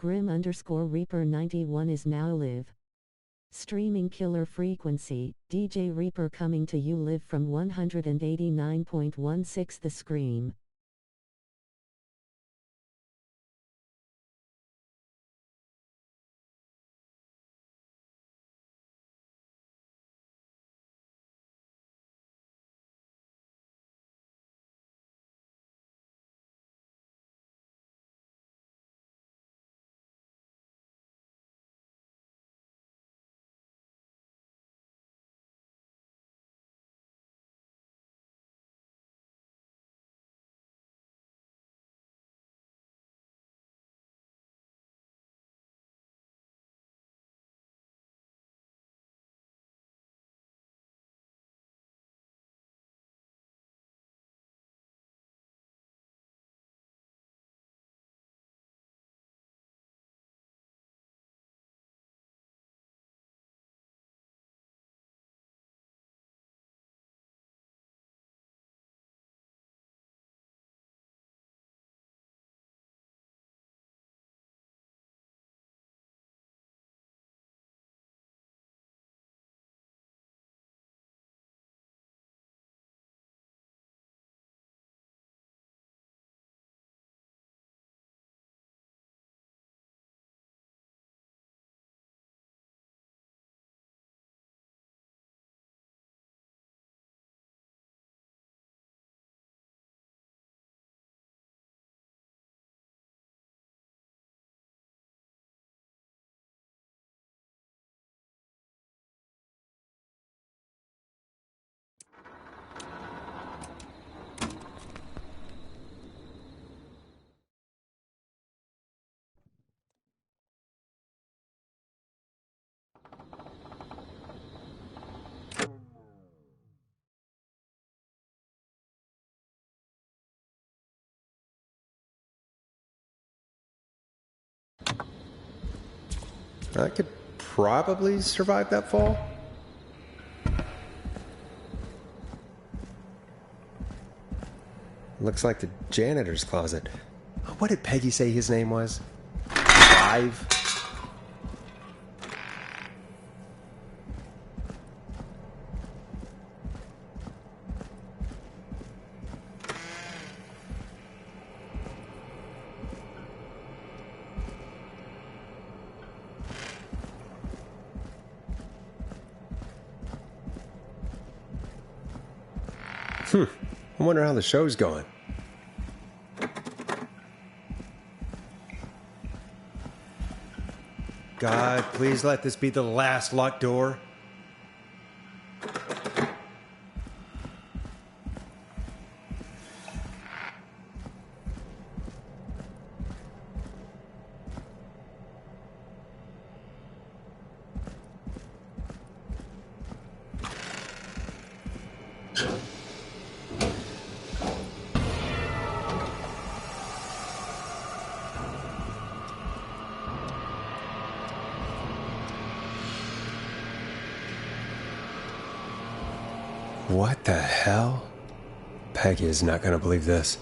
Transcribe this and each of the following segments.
Grim_Reaper91 is now live. Streaming killer frequency, DJ Reaper coming to you live from 189.16 The Scream. I could probably survive that fall. Looks like the janitor's closet. What did Peggy say his name was? Clive? I wonder how the show's going. God, please let this be the last locked door. What the hell? Peggy is not going to believe this.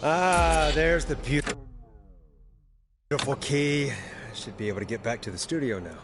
Ah, there's the beautiful key. I should be able to get back to the studio now.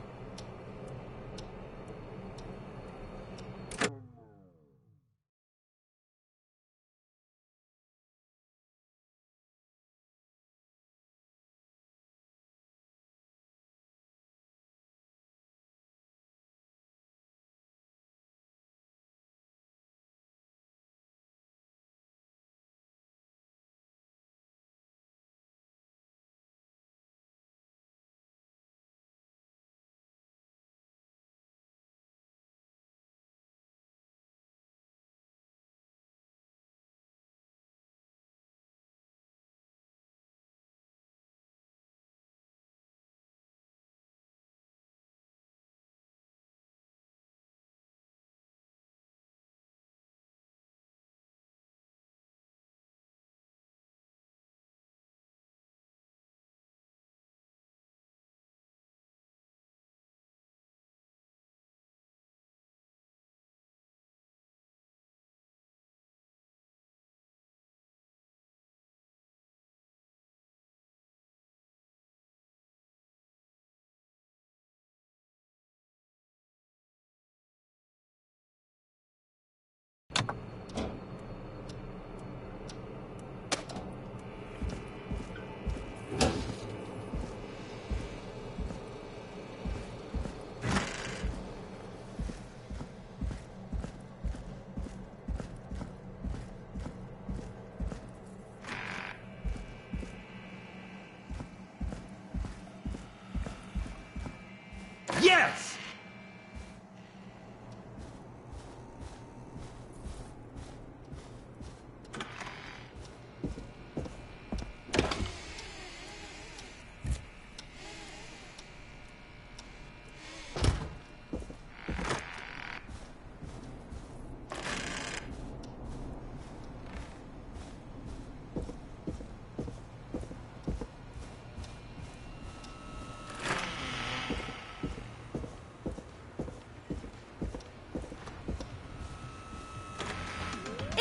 Yes!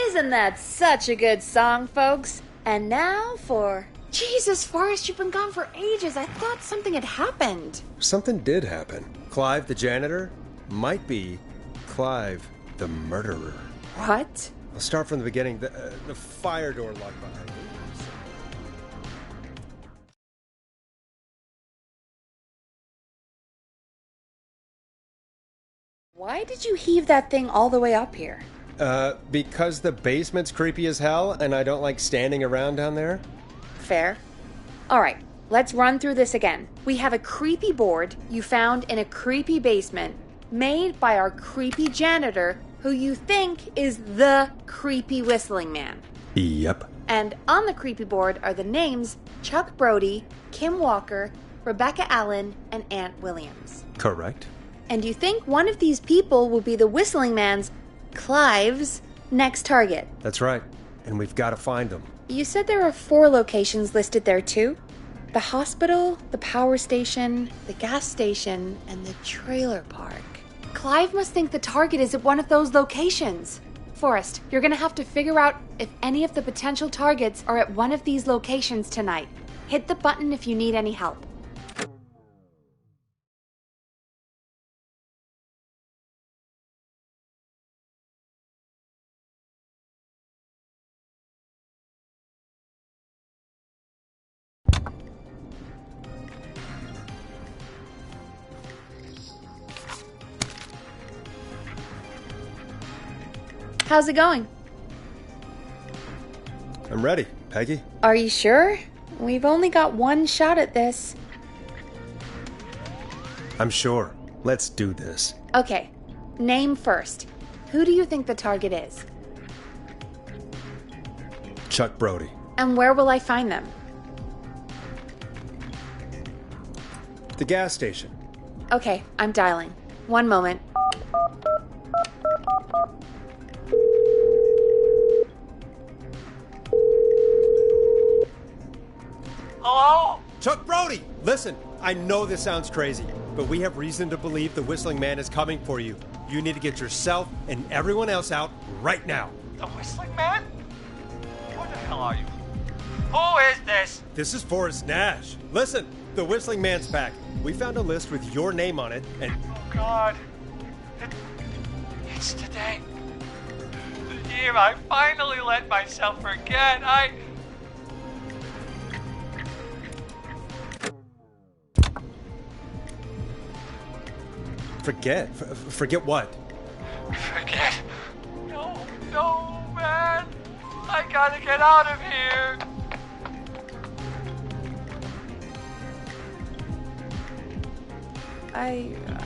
Isn't that such a good song, folks? And now for... Jesus, Forrest, you've been gone for ages. I thought something had happened. Something did happen. Clive, the janitor, might be Clive, the murderer. What? I'll start from the beginning. The fire door locked behind me. Why did you heave that thing all the way up here? Because the basement's creepy as hell, and I don't like standing around down there. Fair. All right, let's run through this again. We have a creepy board you found in a creepy basement made by our creepy janitor who you think is the creepy whistling man. Yep. And on the creepy board are the names Chuck Brody, Kim Walker, Rebecca Allen, and Aunt Williams. Correct. And you think one of these people will be the whistling man's, Clive's, next target. That's right. And we've got to find them. You said there are 4 locations listed there too? The hospital, the power station, the gas station, and the trailer park. Clive must think the target is at one of those locations. Forrest, you're gonna have to figure out if any of the potential targets are at one of these locations tonight. Hit the button if you need any help. How's it going? I'm ready, Peggy. Are you sure? We've only got one shot at this. I'm sure. Let's do this. Okay, name first. Who do you think the target is? Chuck Brody. And where will I find them? The gas station. Okay, I'm dialing. One moment. Hello? Chuck Brody! Listen, I know this sounds crazy, but we have reason to believe the Whistling Man is coming for you. You need to get yourself and everyone else out right now. The Whistling Man? Where the hell are you? Who is this? This is Forrest Nash. Listen, the Whistling Man's back. We found a list with your name on it, and Oh, God. It's today. The year I finally let myself forget. forget what? Forget. No, man. I gotta get out of here.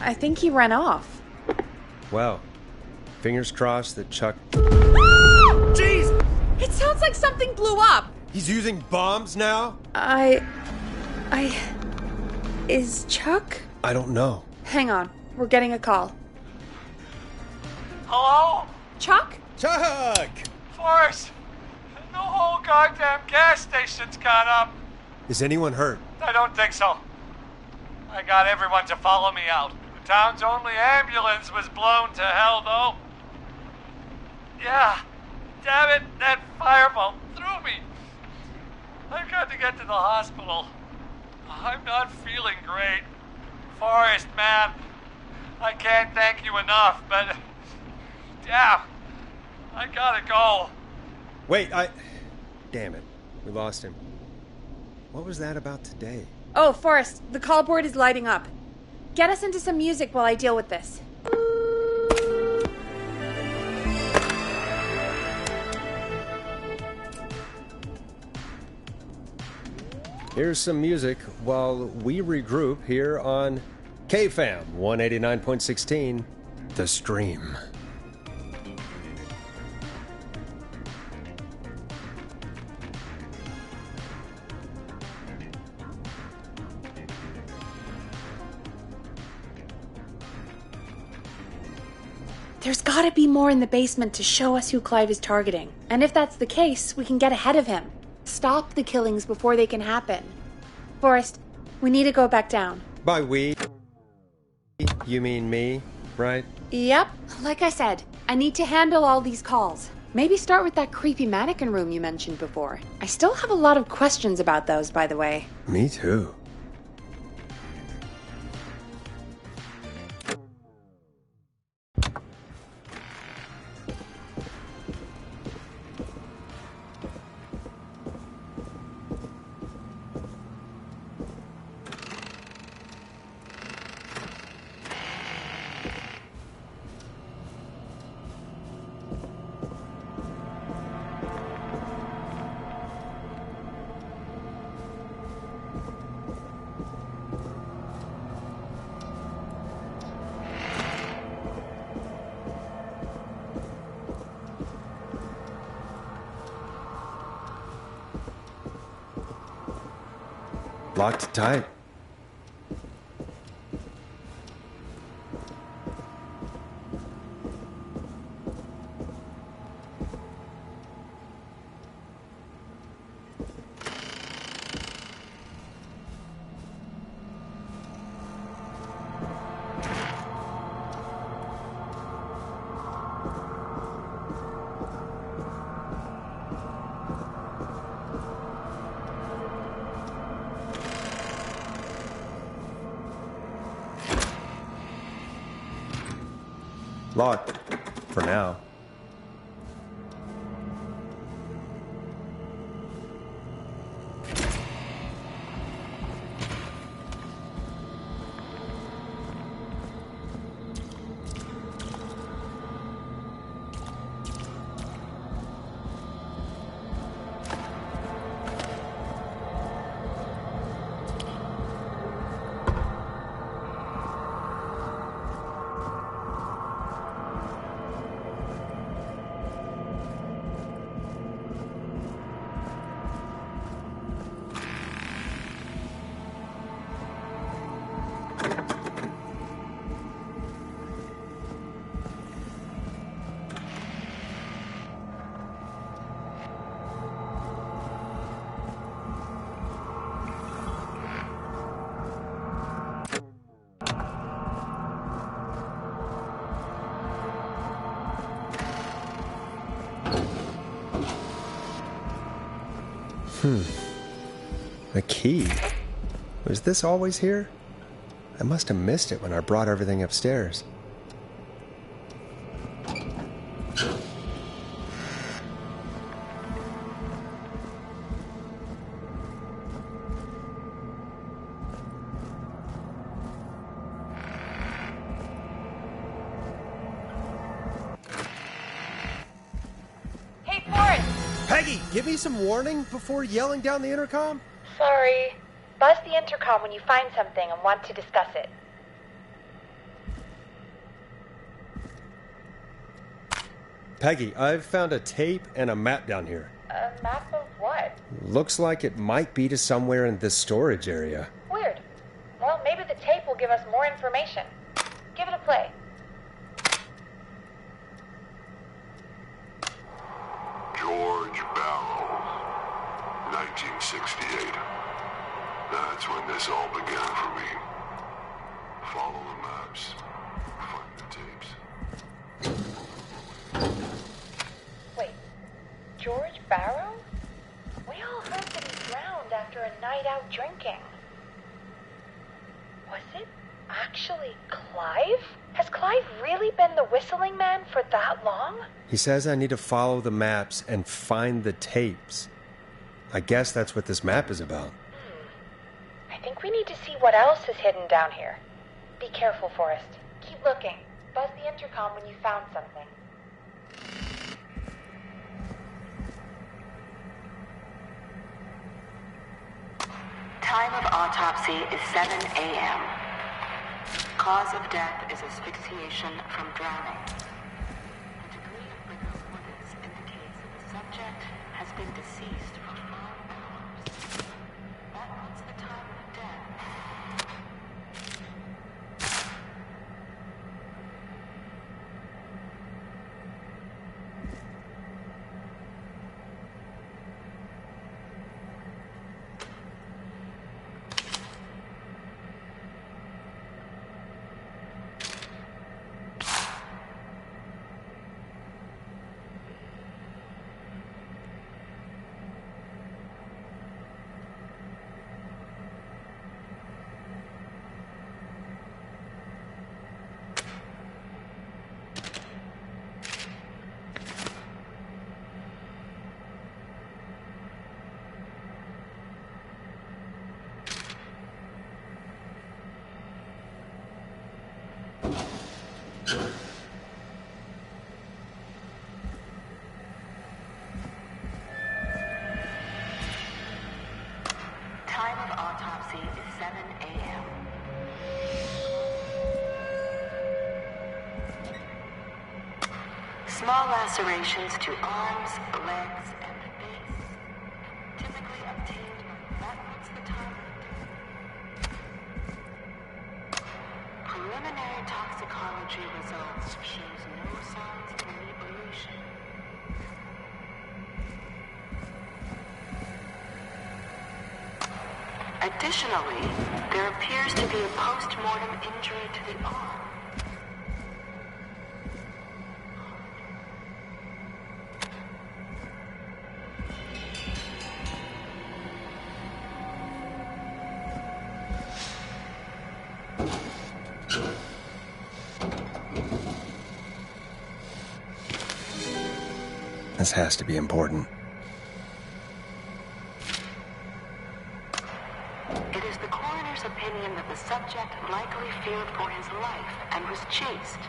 I think he ran off. Well, fingers crossed that Chuck... Jeez! It sounds like something blew up. He's using bombs now? Is Chuck? I don't know. Hang on. We're getting a call. Hello? Chuck? Chuck! Forrest, the whole goddamn gas station's gone up. Is anyone hurt? I don't think so. I got everyone to follow me out. The town's only ambulance was blown to hell, though. Yeah, damn it, that fireball threw me. I've got to get to the hospital. I'm not feeling great. Forrest, man, I can't thank you enough, but... yeah, I gotta go. Wait, Damn it. We lost him. What was that about today? Oh, Forrest, the call board is lighting up. Get us into some music while I deal with this. Here's some music while we regroup here on KFAM 189.16, The Stream. There's gotta be more in the basement to show us who Clive is targeting. And if that's the case, we can get ahead of him. Stop the killings before they can happen. Forrest, we need to go back down. By we, you mean me, right? Yep. Like I said, I need to handle all these calls. Maybe start with that creepy mannequin room you mentioned before. I still have a lot of questions about those, by the way. Me too. Locked tight. Locked. For now. The key. Was this always here? I must have missed it when I brought everything upstairs. Hey, Forrest! Peggy, give me some warning before yelling down the intercom. Sorry. Buzz the intercom when you find something and want to discuss it. Peggy, I've found a tape and a map down here. A map of what? Looks like it might be to somewhere in this storage area. Weird. Well, maybe the tape will give us more information. Give it a play. George Barrow, 1968. That's when this all began for me. Follow the maps, find the tapes. Wait, George Barrow? We all heard that he drowned after a night out drinking. Was it actually Clive? Has Clive really been the Whistling Man for that long? He says I need to follow the maps and find the tapes. I guess that's what this map is about. I think we need to see what else is hidden down here. Be careful, Forrest. Keep looking. Buzz the intercom when you found something. Time of autopsy is 7 a.m. Cause of death is asphyxiation from drowning. The degree of liquor indicates that the subject has been deceased for 5 hours. That puts the time of death. Time of autopsy is 7 a.m. Small lacerations to arms, legs, and face, typically obtained by that puts the time of death. Preliminary toxicology results shows no signs of inebriation. Additionally, there appears to be a post-mortem injury to the arm. This has to be important. It is the coroner's opinion that the subject likely feared for his life and was chased,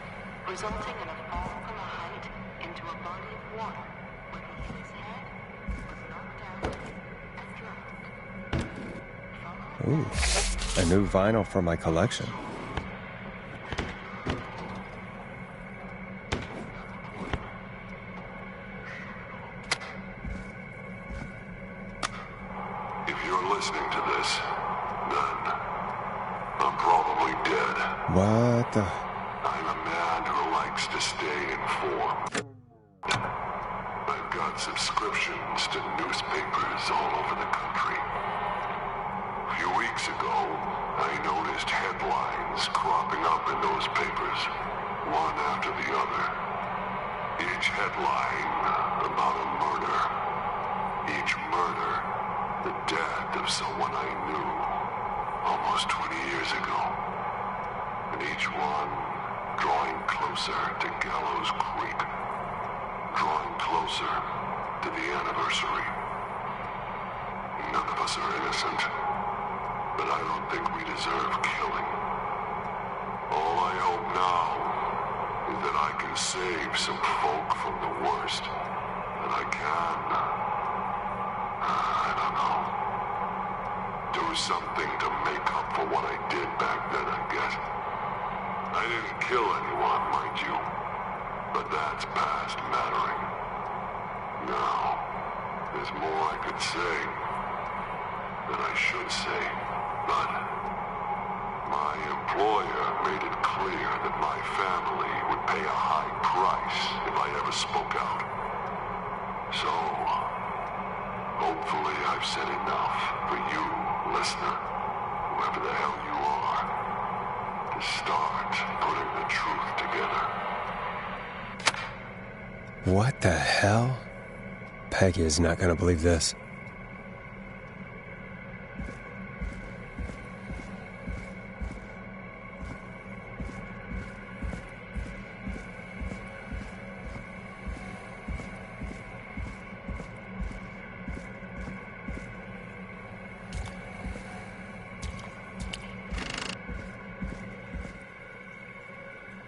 resulting in a fall from a height into a body of water, where he hit his head, was knocked out, and drowned. Ooh, a new vinyl for my collection. If you're listening to this, then I'm probably dead. What the? I'm a man who likes to stay informed. I've got subscriptions to newspapers all over the country. A few weeks ago, I noticed headlines cropping up in those papers, one after the other. Each headline about a murder. Each murder years ago. And each one drawing closer to Gallows Creek. Drawing closer to the anniversary. None of us are innocent, but I don't think we deserve killing. All I hope now is that I can save some folk from the worst. That I can, I don't know, do something to make up for what I did back then, I guess. I didn't kill anyone, mind you, but that's past mattering. Now, there's more I could say than I should say, but my employer made it clear that my family would pay a high price if I ever spoke out. So, hopefully I've said enough for you, listener, whoever the hell you are, to start putting the truth together. What the hell? Peggy is not going to believe this.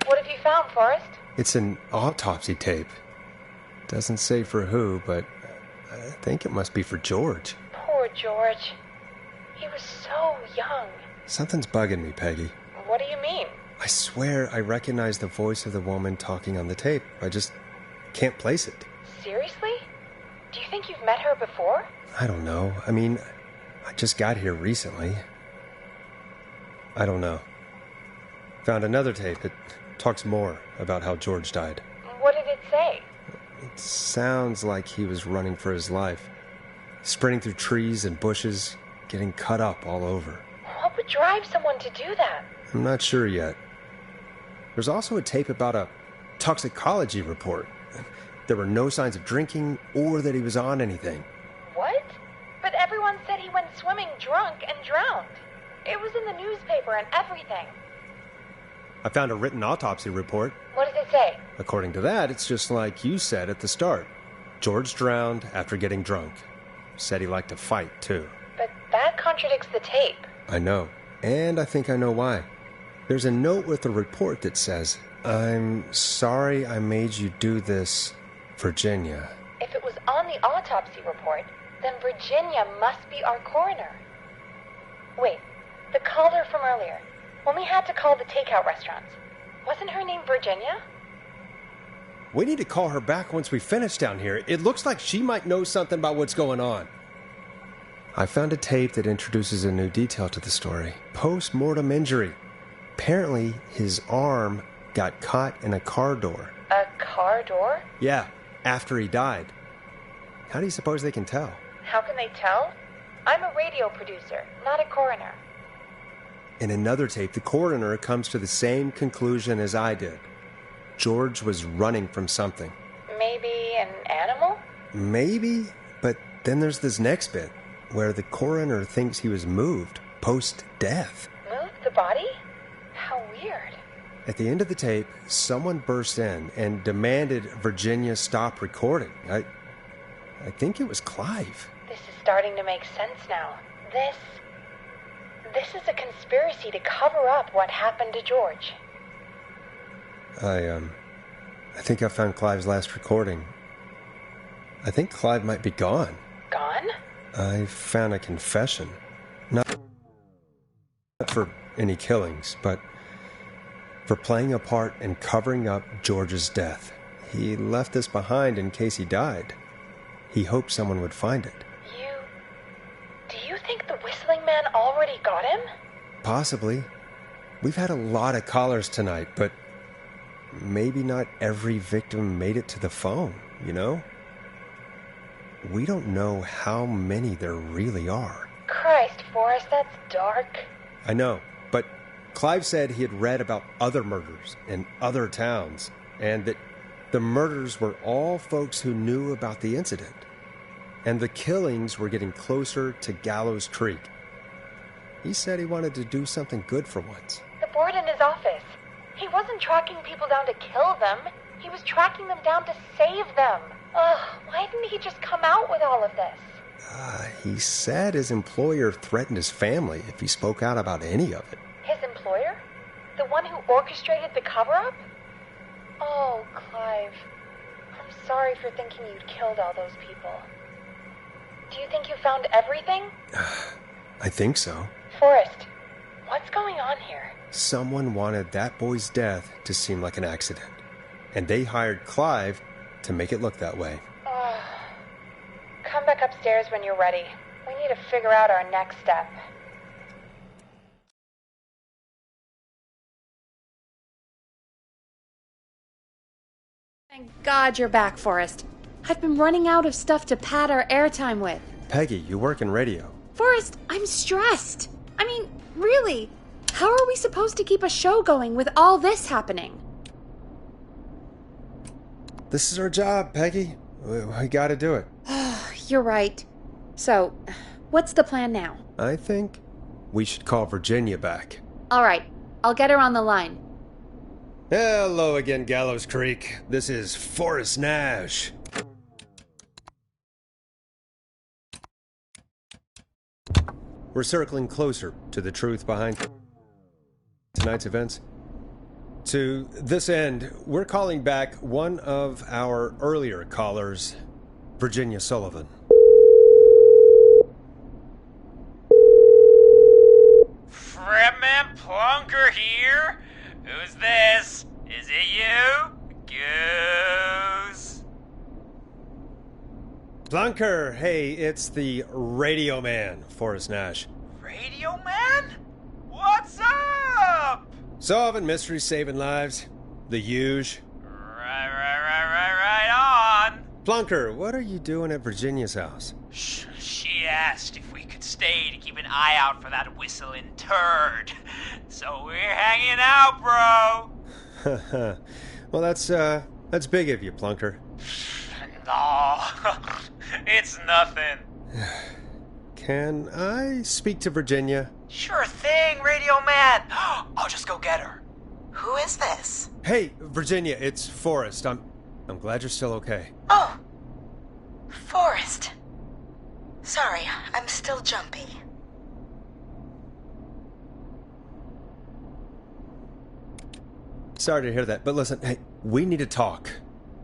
What have you found, Forrest? It's an autopsy tape. Doesn't say for who, but I think it must be for George. Poor George. He was so young. Something's bugging me, Peggy. What do you mean? I swear I recognize the voice of the woman talking on the tape. I just can't place it. Seriously? Do you think you've met her before? I don't know. I mean, I just got here recently. I don't know. Found another tape. It talks more about how George died. What did it say? It sounds like he was running for his life. Sprinting through trees and bushes, getting cut up all over. What would drive someone to do that? I'm not sure yet. There's also a tape about a toxicology report. There were no signs of drinking or that he was on anything. What? But everyone said he went swimming drunk and drowned. It was in the newspaper and everything. I found a written autopsy report. What does it say? According to that, it's just like you said at the start. George drowned after getting drunk. Said he liked to fight, too. But that contradicts the tape. I know. And I think I know why. There's a note with the report that says, "I'm sorry I made you do this, Virginia." If it was on the autopsy report, then Virginia must be our coroner. Wait, the caller from earlier, when we had to call the takeout restaurants, wasn't her name Virginia? We need to call her back once we finish down here. It looks like she might know something about what's going on. I found a tape that introduces a new detail to the story. Post-mortem injury. Apparently, his arm got caught in a car door. A car door? Yeah, after he died. How do you suppose they can tell? How can they tell? I'm a radio producer, not a coroner. In another tape, the coroner comes to the same conclusion as I did. George was running from something. Maybe an animal? Maybe, but then there's this next bit, where the coroner thinks he was moved post-death. Moved the body? How weird. At the end of the tape, someone burst in and demanded Virginia stop recording. I think it was Clive. This is starting to make sense now. This is a conspiracy to cover up what happened to George. I think I found Clive's last recording. I think Clive might be gone. Gone? I found a confession. Not for any killings, but for playing a part in covering up George's death. He left this behind in case he died. He hoped someone would find it. Do you think the Whistling Man already got him? Possibly. We've had a lot of callers tonight, but maybe not every victim made it to the phone, you know? We don't know how many there really are. Christ, Forrest, that's dark. I know, but Clive said he had read about other murders in other towns, and that the murders were all folks who knew about the incident. And the killings were getting closer to Gallows Creek. He said he wanted to do something good for once. The board in his office. He wasn't tracking people down to kill them. He was tracking them down to save them. Ugh, why didn't he just come out with all of this? He said his employer threatened his family if he spoke out about any of it. His employer? The one who orchestrated the cover-up? Oh, Clive. I'm sorry for thinking you'd killed all those people. Do you think you found everything? I think so. Forrest, what's going on here? Someone wanted that boy's death to seem like an accident, and they hired Clive to make it look that way. Come back upstairs when you're ready. We need to figure out our next step. Thank God you're back, Forrest. I've been running out of stuff to pad our airtime with. Peggy, you work in radio. Forrest, I'm stressed. I mean, really, how are we supposed to keep a show going with all this happening? This is our job, Peggy. We gotta do it. You're right. So, what's the plan now? I think we should call Virginia back. All right, I'll get her on the line. Hello again, Gallows Creek. This is Forrest Nash. We're circling closer to the truth behind tonight's events. To this end, we're calling back one of our earlier callers, Virginia Sullivan. Fredman Plunker here? Who's this? Is it you? Goose? Plunker, hey, it's the Radio Man, Forrest Nash. Radio Man? What's up? Solving mysteries, saving lives. The huge. Right on. Plunker, what are you doing at Virginia's house? She asked if we could stay to keep an eye out for that whistling turd. So we're hanging out, bro. Well, that's big of you, Plunker. No, it's nothing. Can I speak to Virginia? Sure thing, Radio Man. I'll just go get her. Who is this? Hey, Virginia, it's Forrest. I'm glad you're still okay. Oh, Forrest. Sorry, I'm still jumpy. Sorry to hear that, but listen, hey, we need to talk.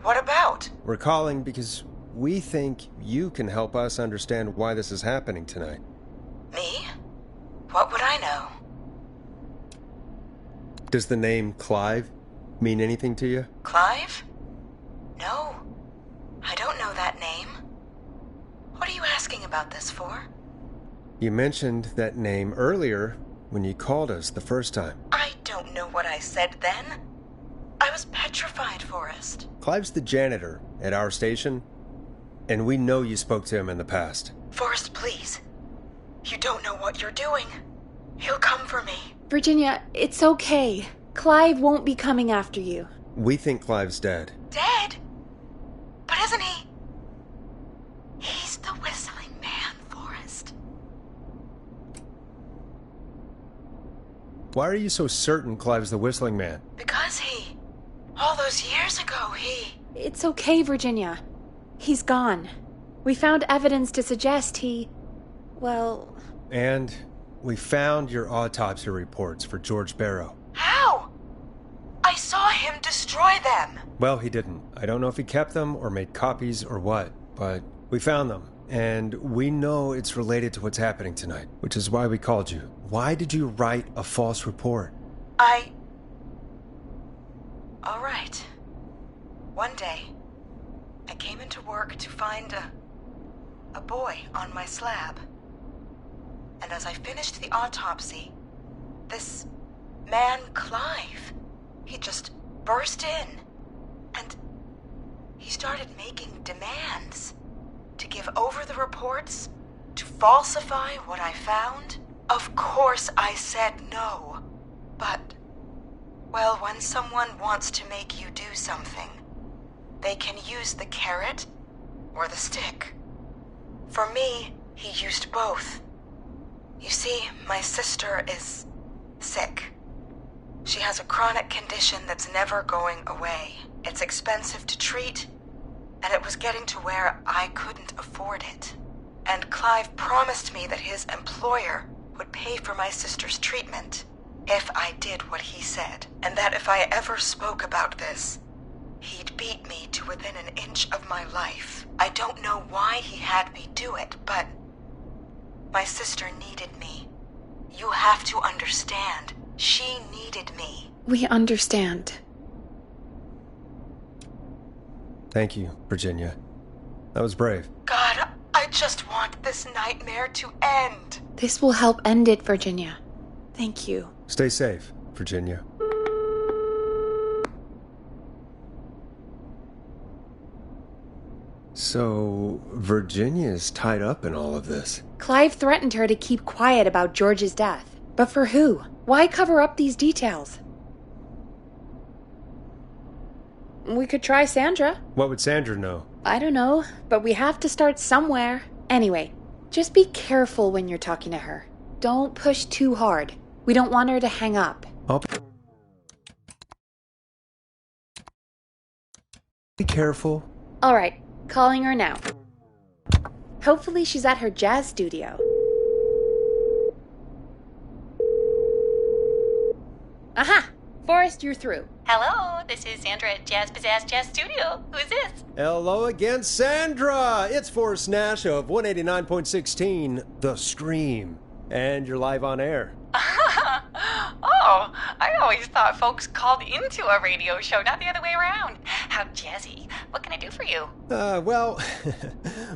What about? We're calling because we think you can help us understand why this is happening tonight. Me? What would I know? Does the name Clive mean anything to you? Clive? No. I don't know that name. What are you asking about this for? You mentioned that name earlier when you called us the first time. I don't know what I said then. I was petrified, Forrest. Clive's the janitor at our station, and we know you spoke to him in the past. Forrest, please. You don't know what you're doing. He'll come for me. Virginia, it's okay. Clive won't be coming after you. We think Clive's dead. Dead? But isn't he? He's the whistling man, Forrest. Why are you so certain Clive's the whistling man? Because all those years ago, It's okay, Virginia. He's gone. We found evidence to suggest well... And we found your autopsy reports for George Barrow. How? I saw him destroy them. Well, he didn't. I don't know if he kept them or made copies or what, but we found them. And we know it's related to what's happening tonight, which is why we called you. Why did you write a false report? All right. One day, I came into work to find a boy on my slab. And as I finished the autopsy, this man, Clive, he just burst in. And he started making demands to give over the reports, to falsify what I found. Of course I said no. But, well, when someone wants to make you do something, they can use the carrot or the stick. For me, he used both. You see, my sister is sick. She has a chronic condition that's never going away. It's expensive to treat, and it was getting to where I couldn't afford it. And Clive promised me that his employer would pay for my sister's treatment if I did what he said, and that if I ever spoke about this, he'd beat me to within an inch of my life. I don't know why he had me do it, but my sister needed me. You have to understand. She needed me. We understand. Thank you, Virginia. That was brave. God, I just want this nightmare to end. This will help end it, Virginia. Thank you. Stay safe, Virginia. So, Virginia's tied up in all of this. Clive threatened her to keep quiet about George's death. But for who? Why cover up these details? We could try Sandra. What would Sandra know? I don't know, but we have to start somewhere. Anyway, just be careful when you're talking to her. Don't push too hard. We don't want her to hang up. I'll be careful. All right, calling her now. Hopefully she's at her jazz studio. Aha! Forrest, you're through. Hello, this is Sandra at Jazz Pizzazz Jazz Studio. Who is this? Hello again, Sandra! It's Forrest Nash of 189.16, The Scream. And you're live on air. Oh, I always thought folks called into a radio show, not the other way around. How jazzy. What can I do for you? Well,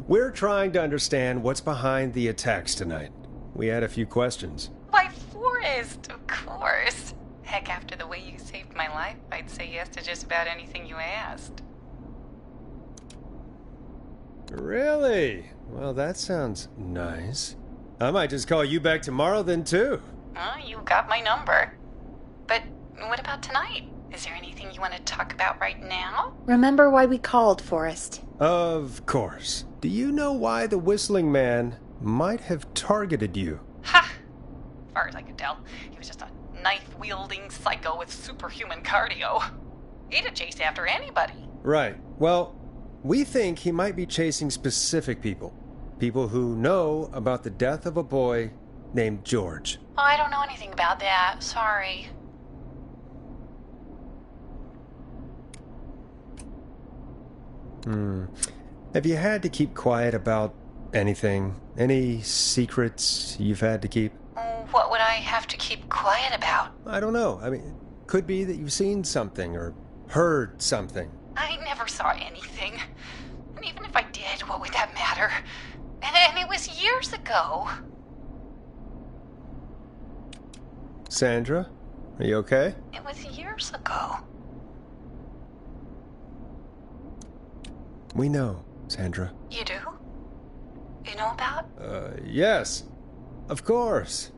we're trying to understand what's behind the attacks tonight. We had a few questions. Why, Forrest, of course. Heck, after the way you saved my life, I'd say yes to just about anything you asked. Really? Well, that sounds nice. I might just call you back tomorrow then, too. You got my number. But what about tonight? Is there anything you want to talk about right now? Remember why we called, Forrest? Of course. Do you know why the Whistling Man might have targeted you? Ha! As far as I could tell, he was just a knife-wielding psycho with superhuman cardio. He'd have chased after anybody. Right. Well, we think he might be chasing specific people. People who know about the death of a boy named George. Oh, I don't know anything about that. Sorry. Have you had to keep quiet about anything? Any secrets you've had to keep? What would I have to keep quiet about? I don't know. I mean, could be that you've seen something or heard something. I never saw anything. And even if I did, what would that matter? And it was years ago. Sandra, are you okay? It was years ago. We know, Sandra. You do? You know about? Yes. Of course.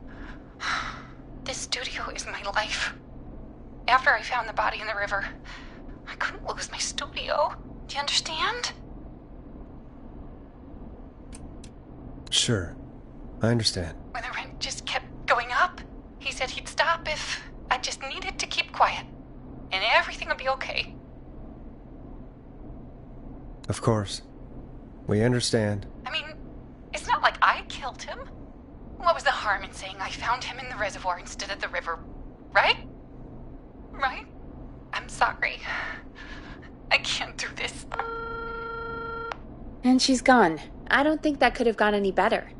This studio is my life. After I found the body in the river, I couldn't lose my studio. Do you understand? Sure. I understand. When the rent just kept going up, he said he'd stop if I just needed to keep quiet. And everything would be okay. Of course. We understand. I mean, it's not like I killed him. What was the harm in saying I found him in the reservoir instead of the river? Right? Right? I'm sorry. I can't do this. And she's gone. I don't think that could have gone any better.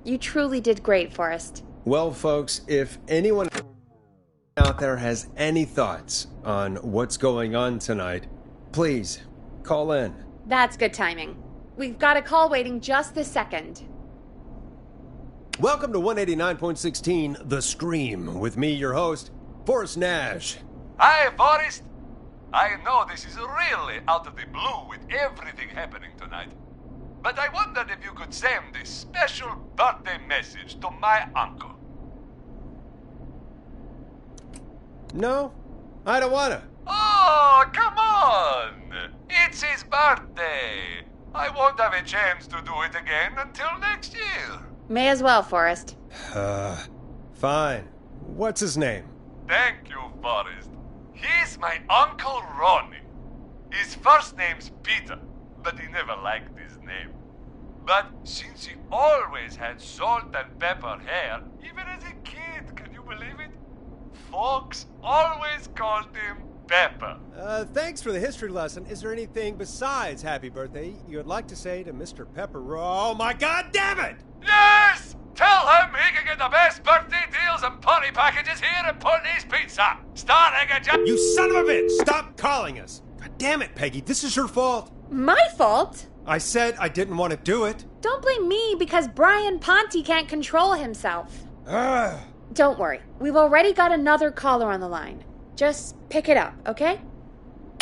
You truly did great, Forrest. Well, folks, if anyone out there has any thoughts on what's going on tonight, please call in. That's good timing. We've got a call waiting just this second. Welcome to 189.16 The Scream, with me, your host, Forrest Nash. Hi, Forrest. I know this is really out of the blue with everything happening tonight. But I wondered if you could send this special birthday message to my uncle. No, I don't wanna. Oh, come on! It's his birthday. I won't have a chance to do it again until next year. May as well, Forrest. Fine. What's his name? Thank you, Forrest. He's my Uncle Ronnie. His first name's Peter, but he never liked his name. But since he always had salt and pepper hair, even as a kid, can you believe it? Folks always called him Pepper. Thanks for the history lesson. Is there anything besides happy birthday you would like to say to Mr. Pepper? Oh my god damn it! Yes! Tell him he can get the best birthday deals and party packages here at Putney's Pizza. Starting at You son of a bitch! Stop calling us! God damn it, Peggy, this is your fault. My fault? I said I didn't want to do it. Don't blame me because Brian Ponte can't control himself. Don't worry. We've already got another caller on the line. Just pick it up, okay?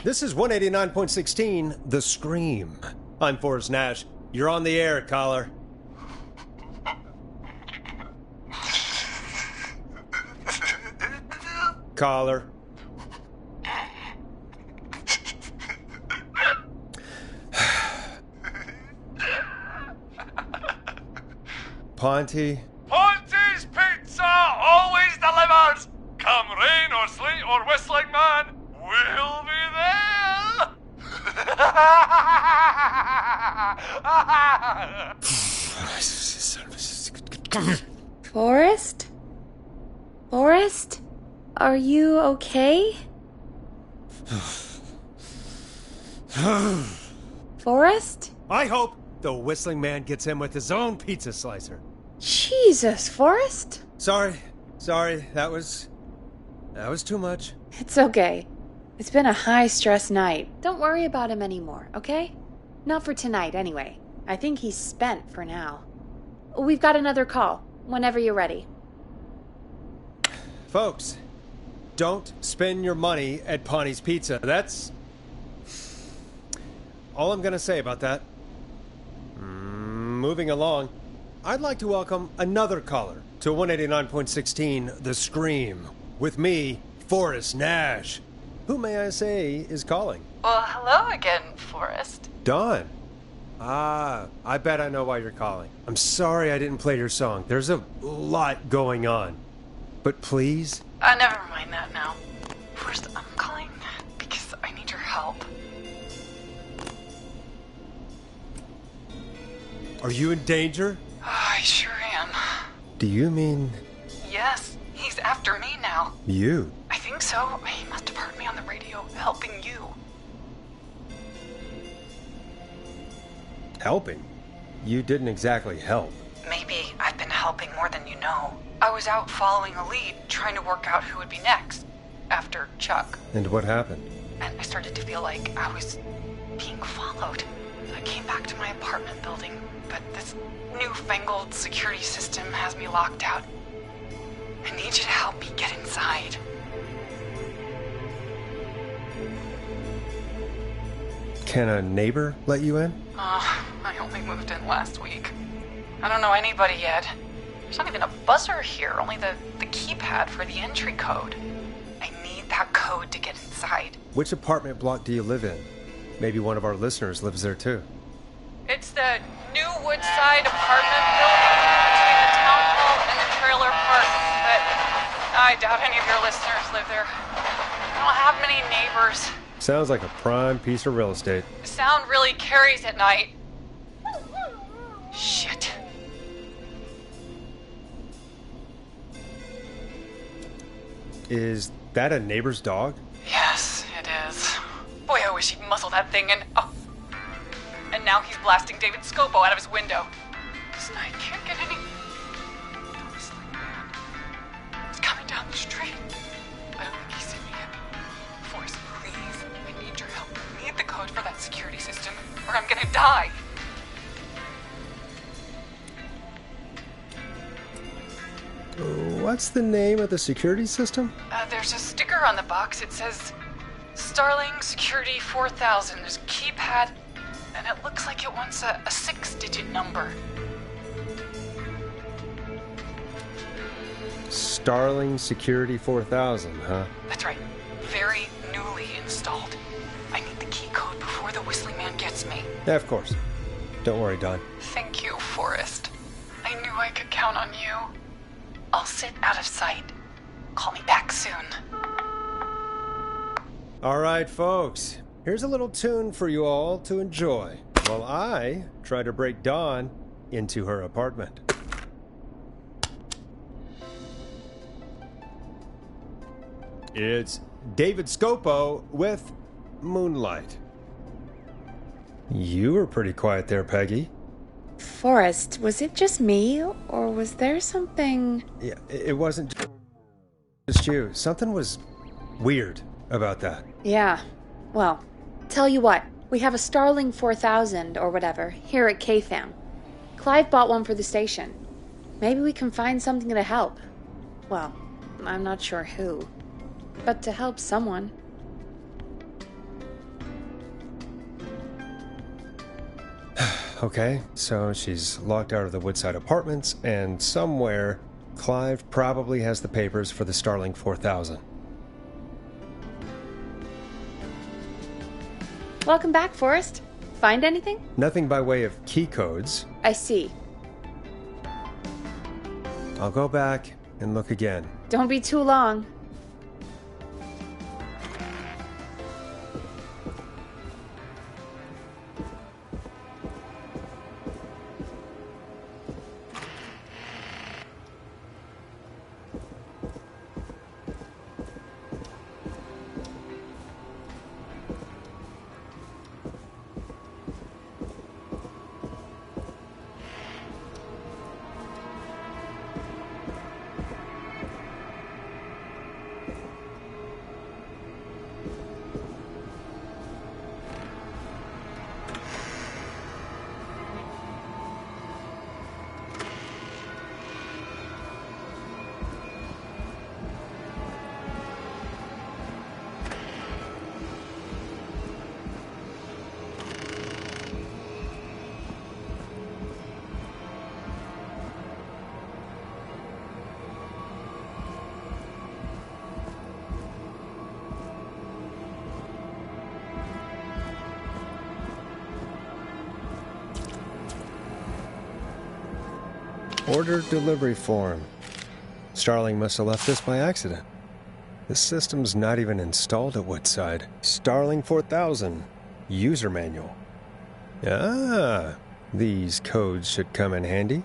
This is 189.16, The Scream. I'm Forrest Nash. You're on the air, caller. Caller. Ponte. Ponte's Pizza always delivers. Come rain or sleet or whistling man, we'll be there. Forrest? Forrest? Are you okay? Forrest? I hope the whistling man gets him with his own pizza slicer. Jesus, Forrest? Sorry, that was too much. It's okay. It's been a high-stress night. Don't worry about him anymore, okay? Not for tonight, anyway. I think he's spent for now. We've got another call, whenever you're ready. Folks, don't spend your money at Ponte's Pizza. That's all I'm gonna say about that. Moving along, I'd like to welcome another caller to 189.16 The Scream. With me, Forrest Nash. Who may I say is calling? Well, hello again, Forrest. Dawn. I bet I know why you're calling. I'm sorry I didn't play your song. There's a lot going on. But please? Never mind that now. First, I'm calling because I need your help. Are you in danger? I sure am. Do you mean... Yes, he's after me now. You? I think so. He must have heard me on the radio helping you. Helping? You didn't exactly help. Maybe I've been helping more than you know. I was out following a lead, trying to work out who would be next, after Chuck. And what happened? And I started to feel like I was being followed. I came back to my apartment building, but this newfangled security system has me locked out. I need you to help me get inside. Can a neighbor let you in? I only moved in last week. I don't know anybody yet. There's not even a buzzer here, only the keypad for the entry code. I need that code to get inside. Which apartment block do you live in? Maybe one of our listeners lives there too. It's the new Woodside apartment building between the town hall and the trailer park, but I doubt any of your listeners live there. I don't have many neighbors. Sounds like a prime piece of real estate. The sound really carries at night. Shit. Is that a neighbor's dog? Yes, it is. Boy, I wish he'd muzzle that thing and... Oh. And now he's blasting David Scopo out of his window. This night can't get any... Honestly, he's coming down the street. I don't think he's seen me yet. Forrest, please, I need your help. I need the code for that security system, or I'm gonna die. What's the name of the security system? There's a sticker on the box. It says Starling Security 4000. There's a keypad, and it looks like it wants a 6-digit number. Starling Security 4000, huh? That's right. Very newly installed. I need the key code before the whistling man gets me. Yeah, of course. Don't worry, Don. Thank you, Forrest. I knew I could count on you. I'll sit out of sight. Call me back soon. All right, folks. Here's a little tune for you all to enjoy while I try to break Dawn into her apartment. It's David Scopo with Moonlight. You were pretty quiet there, Peggy. Forrest, was it just me, or was there something... Yeah, it wasn't just you. Something was weird about that. Yeah, well, tell you what, we have a Starling 4000 or whatever here at KFAM. Clive bought one for the station. Maybe we can find something to help. Well, I'm not sure who, but to help someone. Okay, so she's locked out of the Woodside Apartments, and somewhere, Clive probably has the papers for the Starling 4000. Welcome back, Forrest. Find anything? Nothing by way of key codes. I see. I'll go back and look again. Don't be too long. Order delivery form. Starling must have left this by accident. The system's not even installed at Woodside. Starling 4000. User manual. Ah, these codes should come in handy.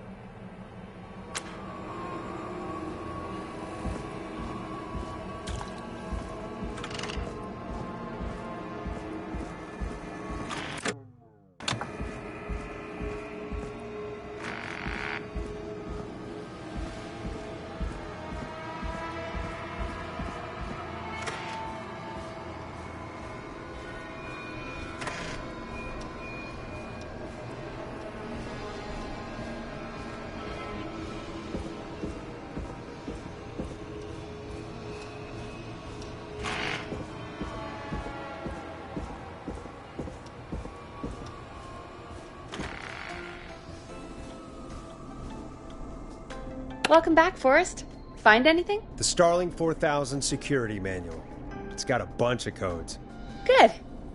Welcome back, Forrest. Find anything? The Starling 4000 security manual. It's got a bunch of codes. Good.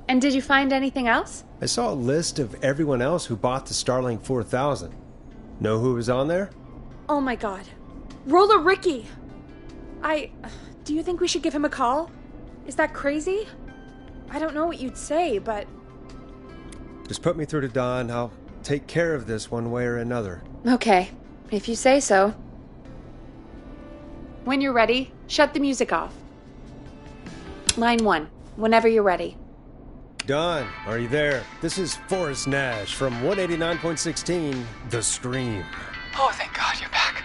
And did you find anything else? I saw a list of everyone else who bought the Starling 4000. Know who was on there? Oh my god. Roller Ricky! Do you think we should give him a call? Is that crazy? I don't know what you'd say, but... Just put me through to Dawn. I'll take care of this one way or another. Okay, if you say so. When you're ready, shut the music off. Line 1, whenever you're ready. Dawn, are you there? This is Forrest Nash from 189.16, The Scream. Oh, thank God you're back.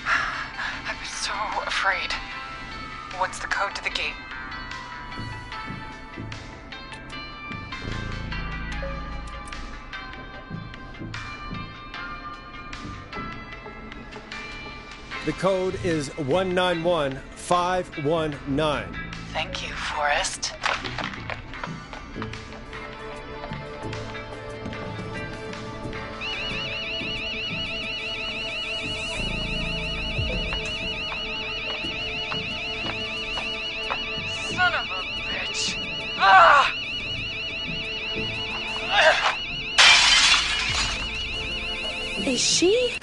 I was so afraid. What's the code to the gate? The code is 191519. Thank you, Forrest. Son of a bitch. Ah! Is she?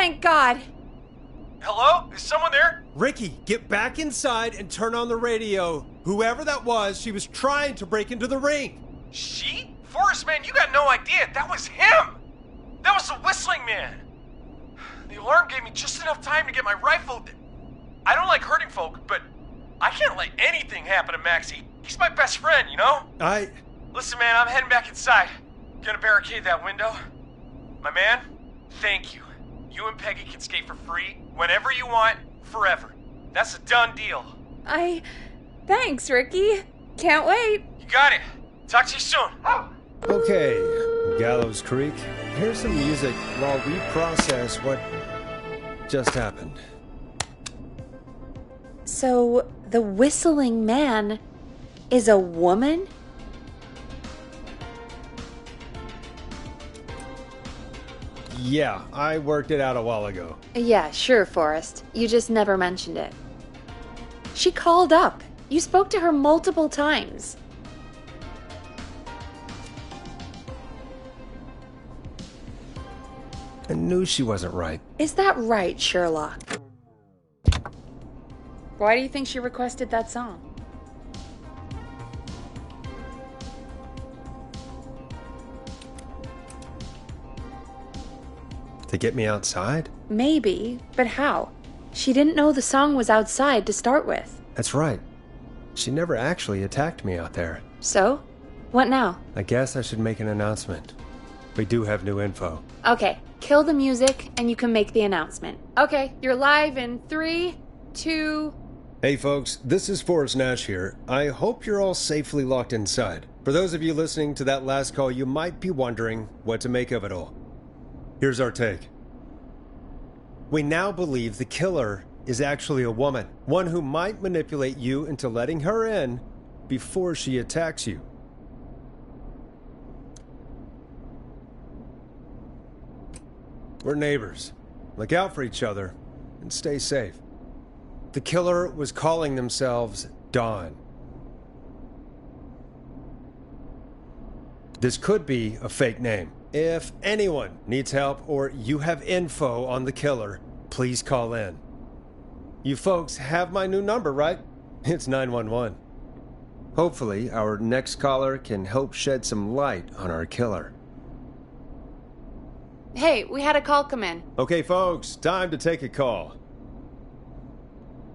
Thank God. Hello? Is someone there? Ricky, get back inside and turn on the radio. Whoever that was, she was trying to break into the ring. She? Forrest, man, you got no idea. That was him. That was the Whistling Man. The alarm gave me just enough time to get my rifle. I don't like hurting folk, but I can't let anything happen to Maxie. He's my best friend, you know? Listen, man, I'm heading back inside. Gonna barricade that window. My man, thank you. You and Peggy can skate for free whenever you want, forever. That's a done deal. Thanks, Ricky. Can't wait. You got it. Talk to you soon. Okay, Gallows Creek. Here's some music while we process what just happened. So, the Whistling Man is a woman? Yeah, I worked it out a while ago. Yeah, sure, Forrest. You just never mentioned it. She called up. You spoke to her multiple times. I knew she wasn't right. Is that right, Sherlock? Why do you think she requested that song? To get me outside? Maybe, but how? She didn't know the song was outside to start with. That's right. She never actually attacked me out there. So? What now? I guess I should make an announcement. We do have new info. Okay, kill the music and you can make the announcement. Okay, you're live in 3, 2... Hey folks, this is Forrest Nash here. I hope you're all safely locked inside. For those of you listening to that last call, you might be wondering what to make of it all. Here's our take. We now believe the killer is actually a woman, one who might manipulate you into letting her in before she attacks you. We're neighbors. Look out for each other and stay safe. The killer was calling themselves Dawn. This could be a fake name. If anyone needs help or you have info on the killer, please call in. You folks have my new number, right? It's 911. Hopefully, our next caller can help shed some light on our killer. Hey, we had a call come in. Okay, folks, time to take a call.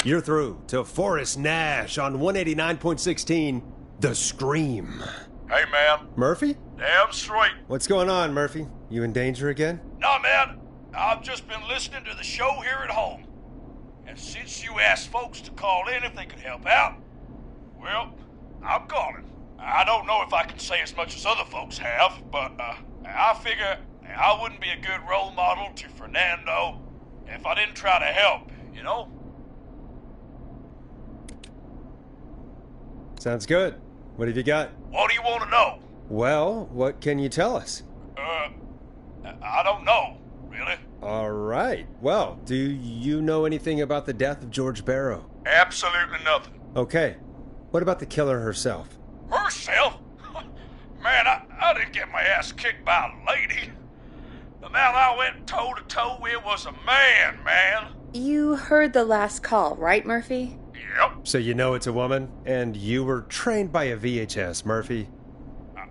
You're through to Forrest Nash on 189.16, The Scream. Hey, man. Murphy? Damn straight. What's going on, Murphy? You in danger again? Nah, man. I've just been listening to the show here at home. And since you asked folks to call in if they could help out, well, I'm calling. I don't know if I can say as much as other folks have, but I figure I wouldn't be a good role model to Fernando if I didn't try to help, you know? Sounds good. What have you got? What do you want to know? Well, what can you tell us? I don't know, really. All right. Well, do you know anything about the death of George Barrow? Absolutely nothing. Okay. What about the killer herself? Herself? Man, I didn't get my ass kicked by a lady. The man I went toe-to-toe with was a man. You heard the last call, right, Murphy? Yep. So you know it's a woman, and you were trained by a VHS, Murphy.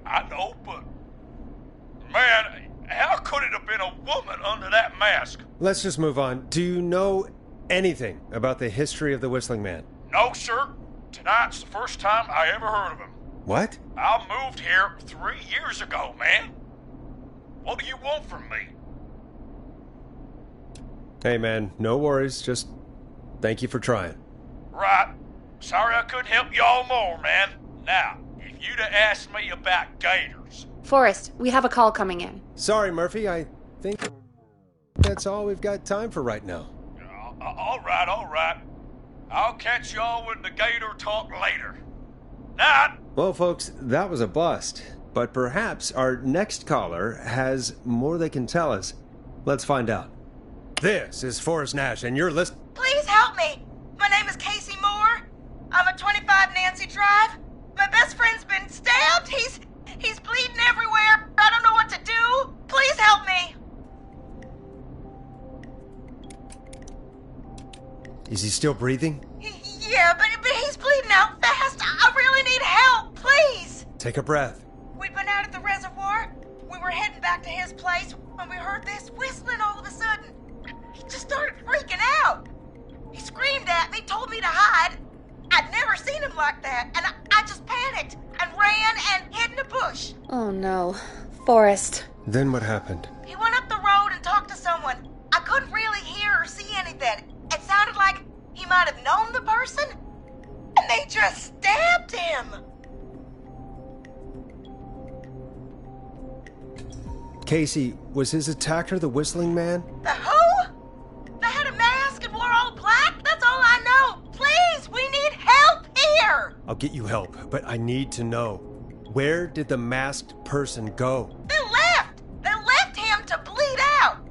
I know, but... Man, how could it have been a woman under that mask? Let's just move on. Do you know anything about the history of the Whistling Man? No, sir. Tonight's the first time I ever heard of him. What? I moved here 3 years ago, man. What do you want from me? Hey, man, no worries. Just thank you for trying. Right. Sorry I couldn't help y'all more, man. Now, if you'd have asked me about gators... Forrest, we have a call coming in. Sorry, Murphy. I think that's all we've got time for right now. All right. I'll catch y'all with the gator talk later. Night. Well, folks, that was a bust. But perhaps our next caller has more they can tell us. Let's find out. This is Forrest Nash, and you're listening... Please help me. My name is Casey Moore. I'm at 25 Nancy Drive. My best friend's been stabbed. He's bleeding everywhere. I don't know what to do. Please help me. Is he still breathing? Yeah, but he's bleeding out fast. I really need help, please. Take a breath. We'd been out at the reservoir. We were heading back to his place when we heard this whistling all of a sudden. He just started freaking out. He screamed at me, told me to hide. I'd never seen him like that, and I just panicked and ran and hid in a bush. Oh no. Forrest. Then what happened? He went up the road and talked to someone. I couldn't really hear or see anything. It sounded like he might have known the person, and they just stabbed him. Casey, was his attacker the whistling man? The who? They had a mask and wore all black? That's all I know. Please, we need help here. I'll get you help, but I need to know. Where did the masked person go? They left. They left him to bleed out.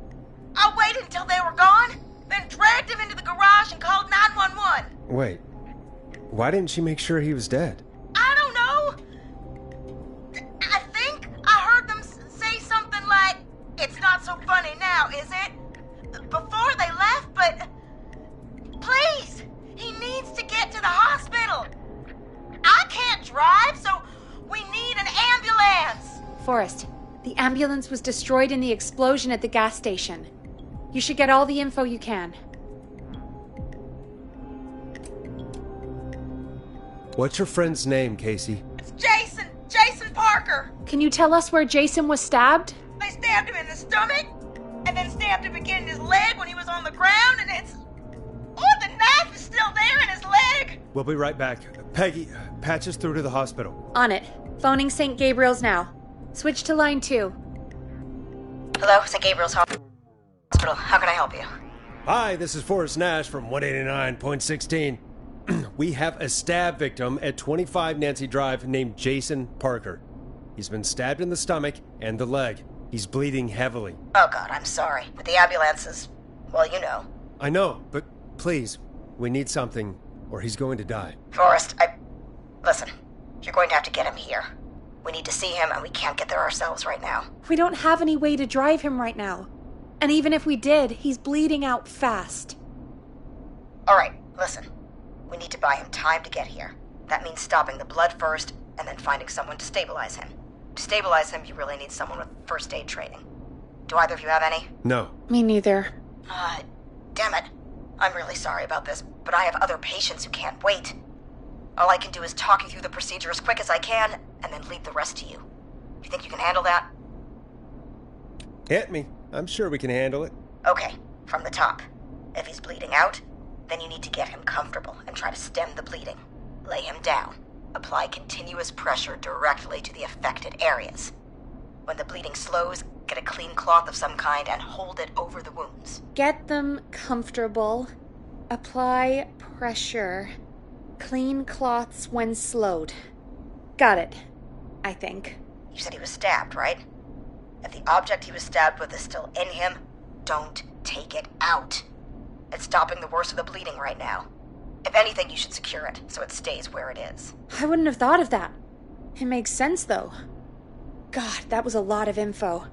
I waited until they were gone, then dragged him into the garage and called 911. Wait, why didn't she make sure he was dead? I don't know. I think I heard them say something like, "It's not so funny now, is it?" Before they left, but please, he needs to get to the hospital. I can't drive, so we need an ambulance. Forrest, the ambulance was destroyed in the explosion at the gas station. You should get all the info you can. What's your friend's name, Casey? It's Jason Parker. Can you tell us where Jason was stabbed? They stabbed him in the stomach, and then stabbed him again in his leg when he was on the ground, and it's... Oh, the knife is still there in his leg. We'll be right back. Peggy, patch us through to the hospital. On it. Phoning St. Gabriel's now. Switch to line 2. Hello, St. Gabriel's Hospital. How can I help you? Hi, this is Forrest Nash from 189.16. We have a stab victim at 25 Nancy Drive named Jason Parker. He's been stabbed in the stomach and the leg. He's bleeding heavily. Oh God, I'm sorry. But the ambulance is, well, you know. I know, but please, we need something or he's going to die. Forrest, listen, you're going to have to get him here. We need to see him and we can't get there ourselves right now. We don't have any way to drive him right now. And even if we did, he's bleeding out fast. All right, listen. We need to buy him time to get here. That means stopping the blood first and then finding someone to stabilize him. To stabilize him, you really need someone with first aid training. Do either of you have any? No. Me neither. Damn it. I'm really sorry about this, but I have other patients who can't wait. All I can do is talk you through the procedure as quick as I can, and then leave the rest to you. You think you can handle that? Hit me. I'm sure we can handle it. Okay, from the top. If he's bleeding out, then you need to get him comfortable and try to stem the bleeding. Lay him down. Apply continuous pressure directly to the affected areas. When the bleeding slows, get a clean cloth of some kind and hold it over the wounds. Get them comfortable. Apply pressure. Clean cloths when slowed. Got it, I think. You said he was stabbed, right? If the object he was stabbed with is still in him, don't take it out. It's stopping the worst of the bleeding right now. If anything, you should secure it so it stays where it is. I wouldn't have thought of that. It makes sense, though. God, that was a lot of info.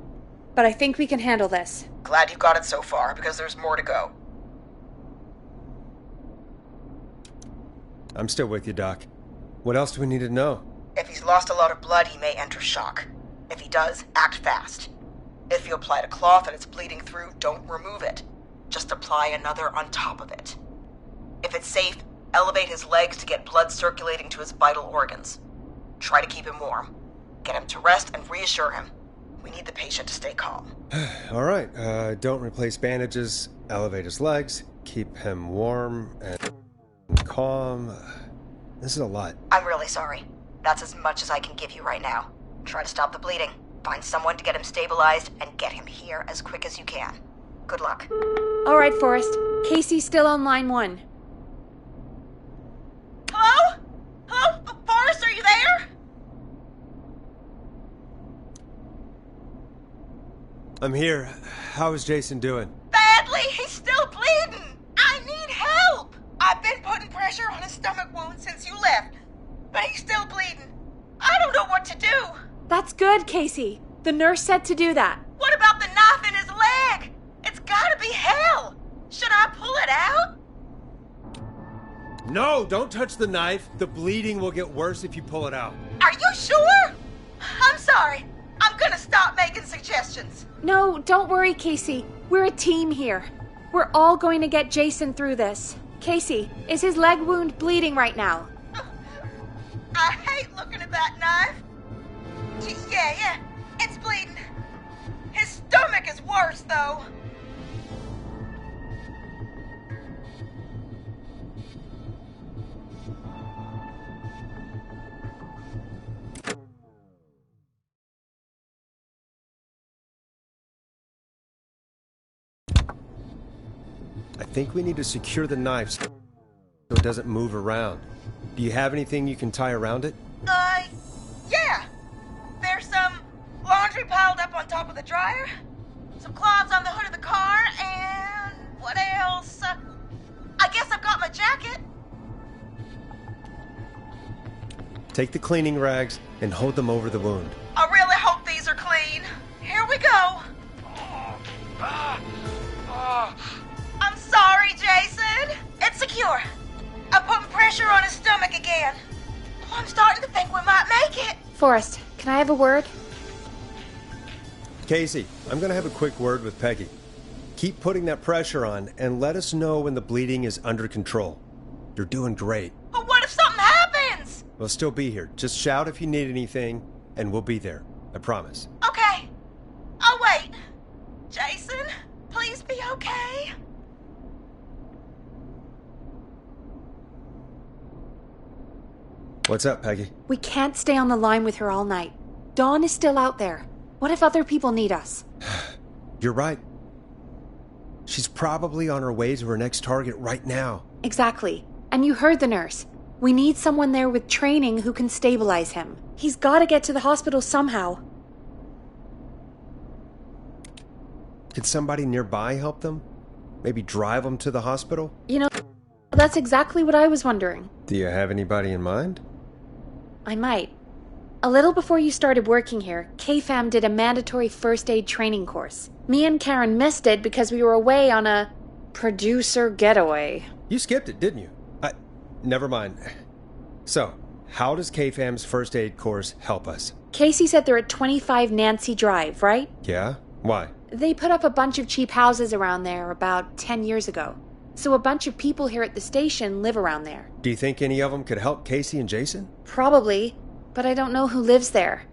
But I think we can handle this. Glad you've got it so far, because there's more to go. I'm still with you, Doc. What else do we need to know? If he's lost a lot of blood, he may enter shock. If he does, act fast. If you applied a cloth and it's bleeding through, don't remove it. Just apply another on top of it. If it's safe, elevate his legs to get blood circulating to his vital organs. Try to keep him warm. Get him to rest and reassure him. We need the patient to stay calm. All right, don't replace bandages, elevate his legs, keep him warm and calm. This is a lot. I'm really sorry. That's as much as I can give you right now. Try to stop the bleeding, find someone to get him stabilized, and get him here as quick as you can. Good luck. All right, Forrest. Casey's still on line 1. Hello? Hello? Forrest, are you there? I'm here. How is Jason doing? Badly. He's still bleeding. I need help. I've been putting pressure on his stomach wound since you left, but he's still bleeding. I don't know what to do. That's good, Casey. The nurse said to do that. What about the knife in his leg? It's gotta be hell. Should I pull it out? No, don't touch the knife. The bleeding will get worse if you pull it out. Are you sure? I'm sorry. I'm gonna stop making suggestions. No, don't worry, Casey. We're a team here. We're all going to get Jason through this. Casey, is his leg wound bleeding right now? I hate looking at that knife. Yeah, it's bleeding. His stomach is worse, though. I think we need to secure the knife so it doesn't move around. Do you have anything you can tie around it? Yeah. There's some laundry piled up on top of the dryer, some cloths on the hood of the car, and what else? I guess I've got my jacket. Take the cleaning rags and hold them over the wound. I really hope these are clean. Here we go. I'm sorry, Jason. It's secure. I'm putting pressure on his stomach again. I'm starting to think we might make it. Forrest, can I have a word? Casey, I'm gonna have a quick word with Peggy. Keep putting that pressure on and let us know when the bleeding is under control. You're doing great. But what if something happens? We'll still be here. Just shout if you need anything, and we'll be there. I promise. Okay. I'll wait. Jason, please be okay. What's up, Peggy? We can't stay on the line with her all night. Dawn is still out there. What if other people need us? You're right. She's probably on her way to her next target right now. Exactly. And you heard the nurse. We need someone there with training who can stabilize him. He's got to get to the hospital somehow. Could somebody nearby help them? Maybe drive them to the hospital? You know, that's exactly what I was wondering. Do you have anybody in mind? I might. A little before you started working here, KFAM did a mandatory first aid training course. Me and Karen missed it because we were away on a producer getaway. You skipped it, didn't you? Never mind. So, how does KFAM's first aid course help us? Casey said they're at 25 Nancy Drive, right? Yeah? Why? They put up a bunch of cheap houses around there about 10 years ago. So a bunch of people here at the station live around there. Do you think any of them could help Casey and Jason? Probably, but I don't know who lives there.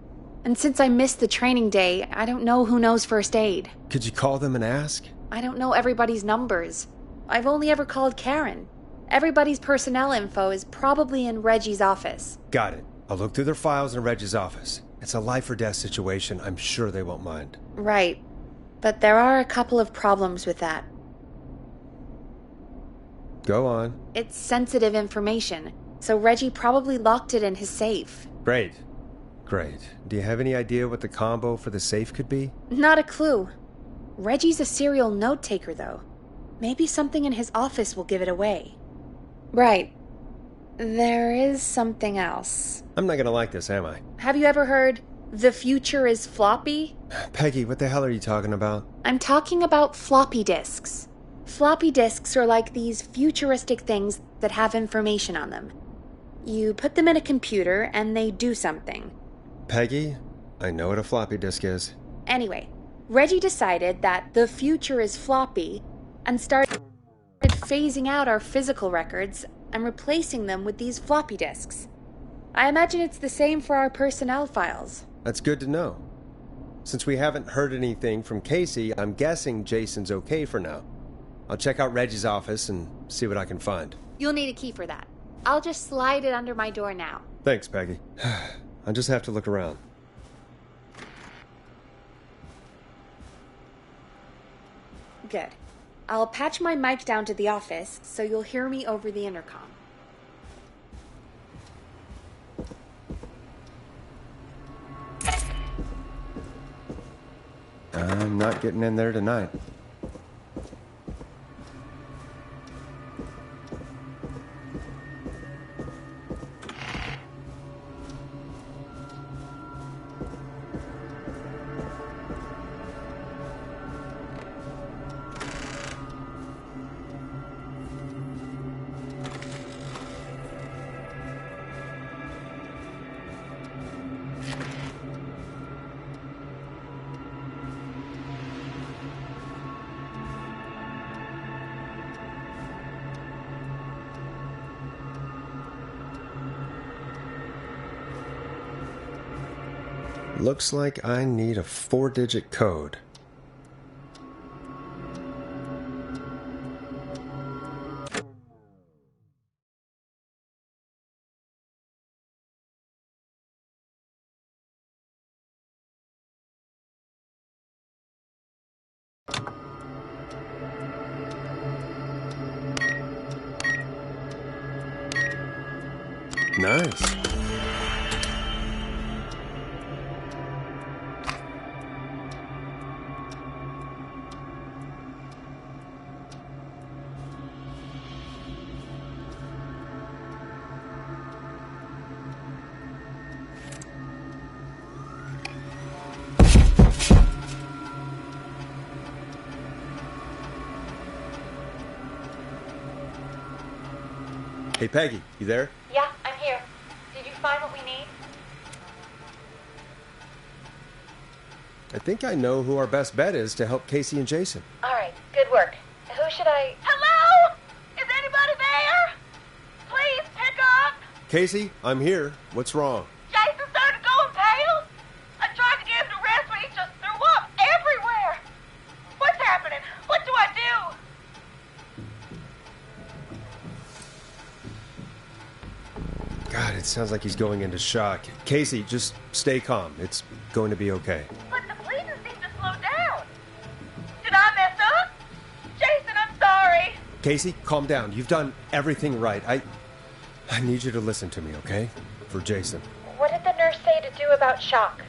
And since I missed the training day, I don't know who knows first aid. Could you call them and ask? I don't know everybody's numbers. I've only ever called Karen. Everybody's personnel info is probably in Reggie's office. Got it. I'll look through their files in Reggie's office. It's a life or death situation. I'm sure they won't mind. Right. But there are a couple of problems with that. Go on. It's sensitive information, so Reggie probably locked it in his safe. Great. Do you have any idea what the combo for the safe could be? Not a clue. Reggie's a serial note taker, though. Maybe something in his office will give it away. Right. There is something else. I'm not gonna like this, am I? Have you ever heard, the future is floppy? Peggy, what the hell are you talking about? I'm talking about floppy disks. Floppy disks are like these futuristic things that have information on them. You put them in a computer and they do something. Peggy, I know what a floppy disk is. Anyway, Reggie decided that the future is floppy and started phasing out our physical records and replacing them with these floppy disks. I imagine it's the same for our personnel files. That's good to know. Since we haven't heard anything from Casey, I'm guessing Jason's okay for now. I'll check out Reggie's office and see what I can find. You'll need a key for that. I'll just slide it under my door now. Thanks, Peggy. I'll just have to look around. Good. I'll patch my mic down to the office so you'll hear me over the intercom. I'm not getting in there tonight. Looks like I need a 4-digit code. Nice. Hey, Peggy, you there? Yeah, I'm here. Did you find what we need? I think I know who our best bet is to help Casey and Jason. All right, good work. Who should I... Hello? Is anybody there? Please pick up. Casey, I'm here. What's wrong? Jason started going pale. I tried to get him to rest, but he just threw up everywhere. What's happening? What do I do? God, it sounds like he's going into shock. Casey, just stay calm. It's going to be okay. But the bleeding seemed to slow down. Did I mess up? Jason, I'm sorry. Casey, calm down. You've done everything right. I need you to listen to me, okay? For Jason. What did the nurse say to do about shock?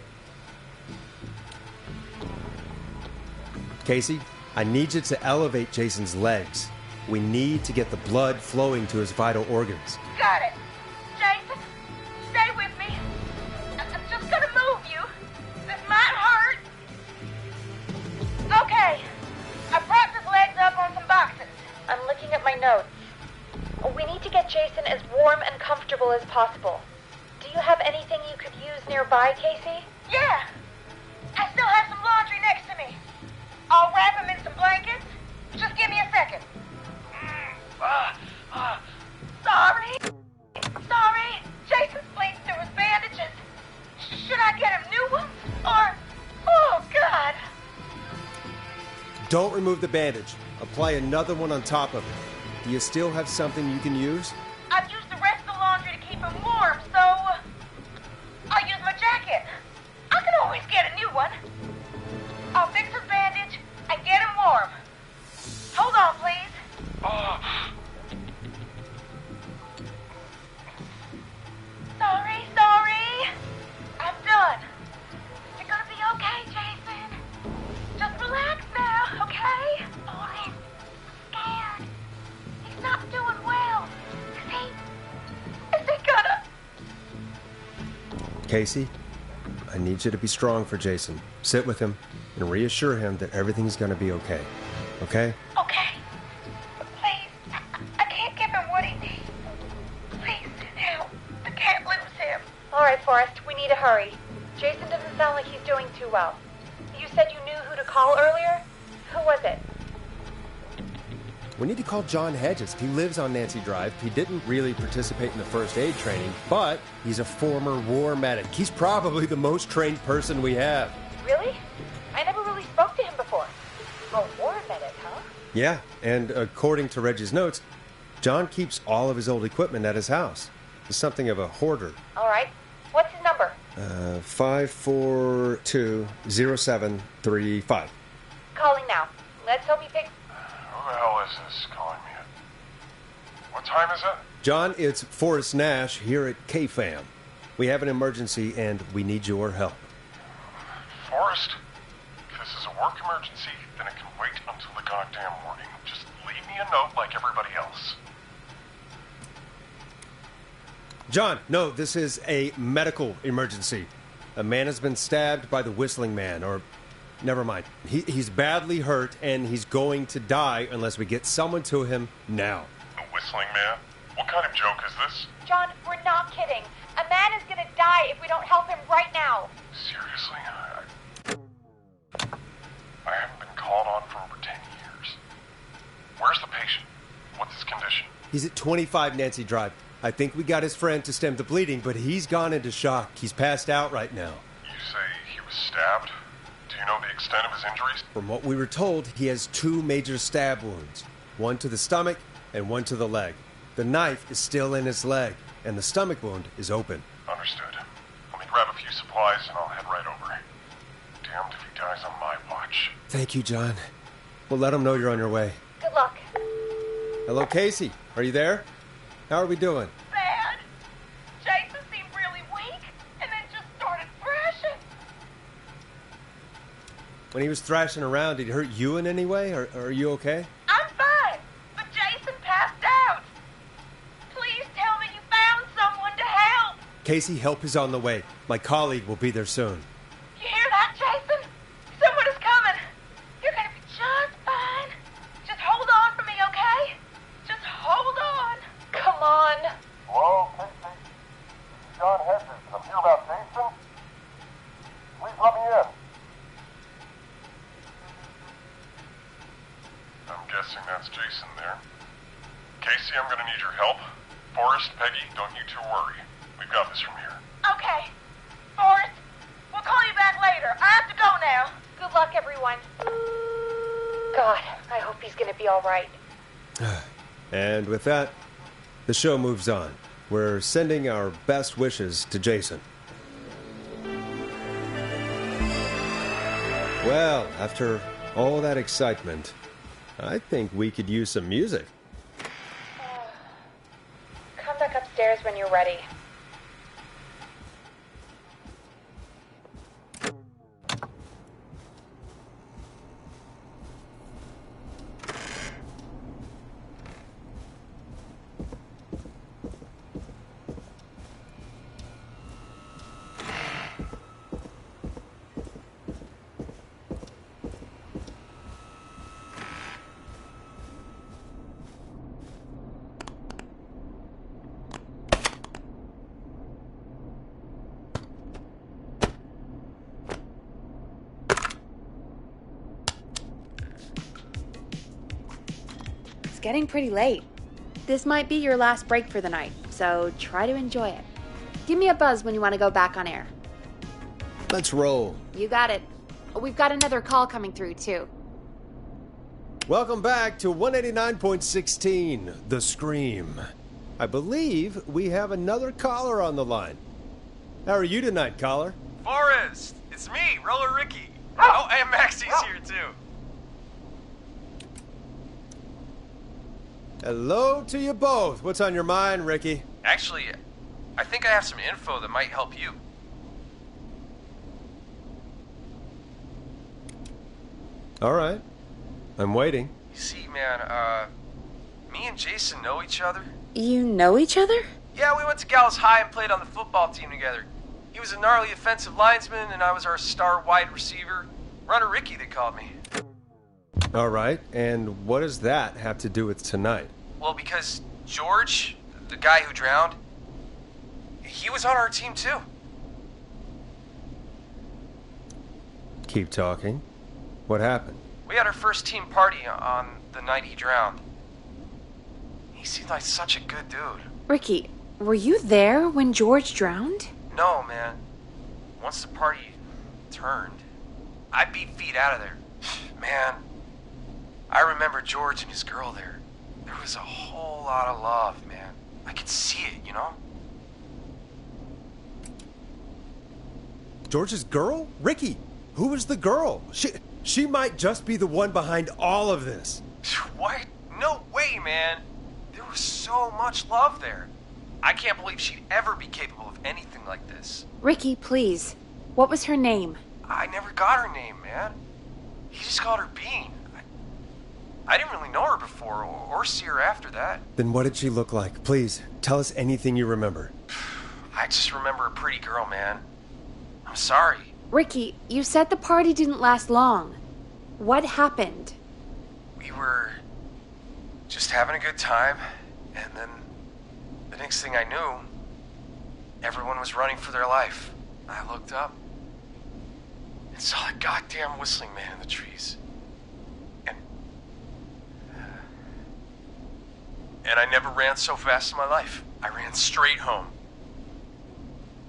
Casey, I need you to elevate Jason's legs. We need to get the blood flowing to his vital organs. Got it. Jason, stay with me. I'm just gonna move you. This might hurt. Okay. I propped his legs up on some boxes. I'm looking at my notes. We need to get Jason as warm and comfortable as possible. Do you have anything you could use nearby, Casey? Yeah. I still have some laundry next to me. I'll wrap him in some blankets. Just give me a second. Sorry. Sorry. Jason's bleeding through his bandages. Should I get him new ones? Or... Oh, God. Don't remove the bandage. Apply another one on top of it. Do you still have something you can use? I've used the rest of the laundry to keep him warm, so... I'll use my jacket. I can always get a new one. I'll fix his bandage and get him warm. Hold on, please. Sorry. I'm done. You're gonna be okay, Jason. Just relax now, okay? Oh, he's scared. He's not doing well. Is he gonna... Casey, I need you to be strong for Jason. Sit with him and reassure him that everything's going to be okay. Okay? Okay. Please, I can't give him what he needs. Please, help. I can't lose him. All right, Forrest, we need to hurry. Jason doesn't sound like he's doing too well. You said you knew who to call earlier? Who was it? We need to call John Hedges. He lives on Nancy Drive. He didn't really participate in the first aid training, but he's a former war medic. He's probably the most trained person we have. Really? I never really spoke to him before. A war medic, huh? Yeah, and according to Reggie's notes, John keeps all of his old equipment at his house. He's something of a hoarder. All right. What's his number? 5420735. Calling now. Let's hope he picks... Who the hell is this calling me? What time is it? John, it's Forrest Nash here at KFAM. We have an emergency and we need your help. Forrest? If this is a work emergency, then it can wait until the goddamn morning. Just leave me a note like everybody else. John, no, this is a medical emergency. A man has been stabbed by the Whistling Man, or... Never mind. He's badly hurt, and he's going to die unless we get someone to him now. The Whistling Man? What kind of joke is this? John, we're not kidding. A man is gonna die if we don't help him right now. Seriously? I haven't been called on for over 10 years. Where's the patient? What's his condition? He's at 25 Nancy Drive. I think we got his friend to stem the bleeding, but he's gone into shock. He's passed out right now. You say injuries? From what we were told, he has 2 major stab wounds. One to the stomach and one to the leg. The knife is still in his leg, and the stomach wound is open. Understood. Let me grab a few supplies and I'll head right over. Damned if he dies on my watch. Thank you, John. We'll let him know you're on your way. Good luck. Hello, Casey. Are you there? How are we doing? Bad. Jason seemed really weak and then just started thrashing. When he was thrashing around, did he hurt you in any way? Or are you okay? I'm fine, but Jason passed out. Please tell me you found someone to help. Casey, help is on the way. My colleague will be there soon. You hear that, Jason? Someone is coming. You're gonna be just fine. Just hold on for me, okay? Just hold on. Come on. Hello, Casey. John Hedges. I'm here about Jason. Please let me in. I'm guessing that's Jason there. Casey, I'm gonna need your help. Forrest, Peggy, don't you two worry. We've got this from here. Okay. Forrest, we'll call you back later. I have to go now. Good luck, everyone. God, I hope he's gonna be all right. And with that, the show moves on. We're sending our best wishes to Jason. Well, after all that excitement, I think we could use some music. Come back upstairs when you're ready. It's getting pretty late. This might be your last break for the night, so try to enjoy it. Give me a buzz when you want to go back on air. Let's roll. You got it. We've got another call coming through, too. Welcome back to 189.16, The Scream. I believe we have another caller on the line. How are you tonight, caller? Forrest, it's me, Roller Ricky. Oh, and Maxie's here too. Hello to you both. What's on your mind, Ricky? Actually, I think I have some info that might help you. All right. I'm waiting. You see, man, me and Jason know each other. You know each other? Yeah, we went to Gallows High and played on the football team together. He was a gnarly offensive linesman, and I was our star wide receiver. Runner Ricky, they called me. All right. And what does that have to do with tonight? Well, because George, the guy who drowned, he was on our team too. Keep talking. What happened? We had our first team party on the night he drowned. He seemed like such a good dude. Ricky, were you there when George drowned? No, man. Once the party turned, I beat feet out of there. Man, I remember George and his girl there. There was a whole lot of love, man. I could see it, you know? George's girl? Ricky, who was the girl? She might just be the one behind all of this. What? No way, man. There was so much love there. I can't believe she'd ever be capable of anything like this. Ricky, please. What was her name? I never got her name, man. He just called her Bean. I didn't really know her before or see her after that. Then what did she look like? Please, tell us anything you remember. I just remember a pretty girl, man. I'm sorry. Ricky, you said the party didn't last long. What happened? We were just having a good time, and then the next thing I knew, everyone was running for their life. I looked up and saw that goddamn whistling man in the trees. And I never ran so fast in my life. I ran straight home.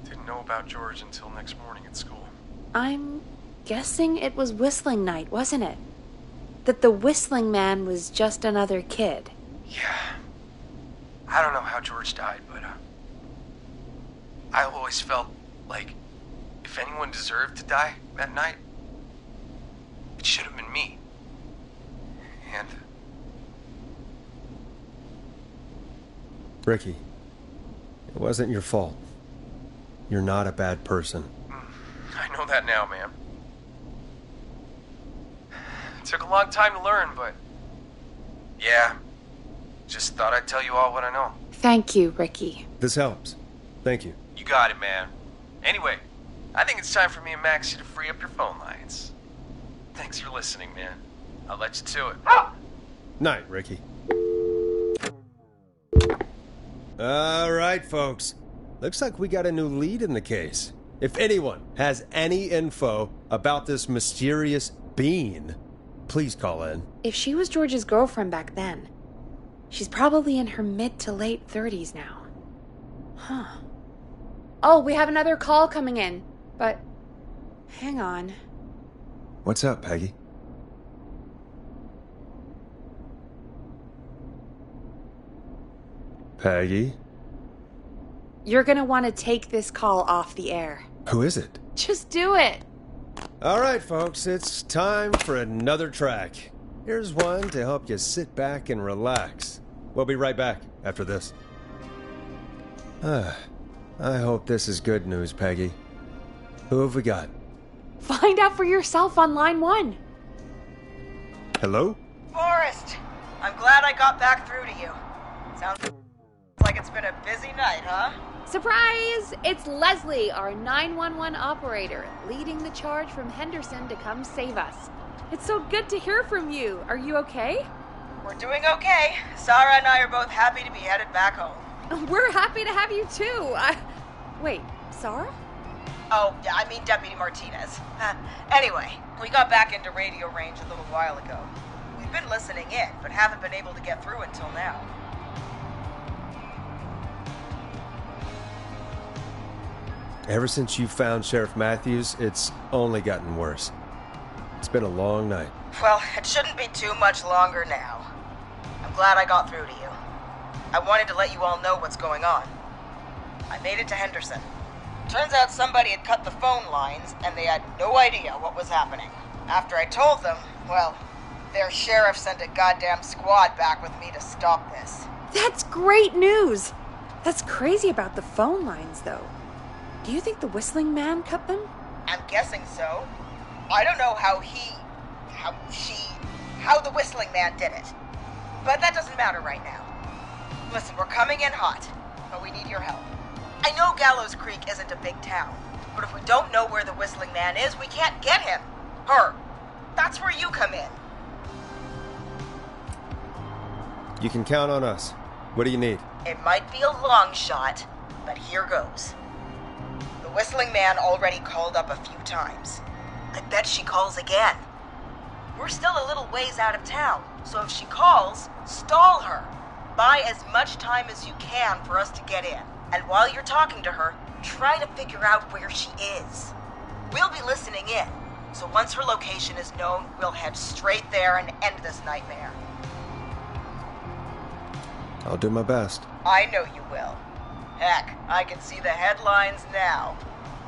Didn't know about George until next morning at school. I'm guessing it was whistling night, wasn't it? That the whistling man was just another kid. Yeah. I don't know how George died, but I always felt like if anyone deserved to die that night, it should have been me. And Ricky, it wasn't your fault. You're not a bad person. I know that now, ma'am. It took a long time to learn, but yeah, just thought I'd tell you all what I know. Thank you, Ricky. This helps. Thank you. You got it, man. Anyway, I think it's time for me and Maxie to free up your phone lines. Thanks for listening, man. I'll let you to it. Night, Ricky. All right, folks. Looks like we got a new lead in the case. If anyone has any info about this mysterious being, please call in. If she was George's girlfriend back then, she's probably in her mid to late 30s now. Huh. Oh, we have another call coming in, but hang on. What's up, Peggy? Peggy? You're gonna want to take this call off the air. Who is it? Just do it. All right, folks, it's time for another track. Here's one to help you sit back and relax. We'll be right back after this. I hope this is good news, Peggy. Who have we got? Find out for yourself on line 1. Hello? Forrest, I'm glad I got back through to you. Sounds like it's been a busy night, huh? Surprise! It's Leslie, our 911 operator, leading the charge from Henderson to come save us. It's so good to hear from you. Are you okay? We're doing okay. Sarah and I are both happy to be headed back home. We're happy to have you too. Wait, Sarah? Oh, I mean Deputy Martinez. Anyway, we got back into radio range a little while ago. We've been listening in, but haven't been able to get through until now. Ever since you found Sheriff Matthews, it's only gotten worse. It's been a long night. Well, it shouldn't be too much longer now. I'm glad I got through to you. I wanted to let you all know what's going on. I made it to Henderson. Turns out somebody had cut the phone lines, and they had no idea what was happening. After I told them, well, their sheriff sent a goddamn squad back with me to stop this. That's great news! That's crazy about the phone lines, though. Do you think the whistling man cut them? I'm guessing so. I don't know how the whistling man did it. But that doesn't matter right now. Listen, we're coming in hot, but we need your help. I know Gallows Creek isn't a big town, but if we don't know where the whistling man is, we can't get him. Her. That's where you come in. You can count on us. What do you need? It might be a long shot, but here goes. The whistling man already called up a few times. I bet she calls again. We're still a little ways out of town, so if she calls, stall her. Buy as much time as you can for us to get in. And while you're talking to her, try to figure out where she is. We'll be listening in, so once her location is known, we'll head straight there and end this nightmare. I'll do my best. I know you will. Heck, I can see the headlines now.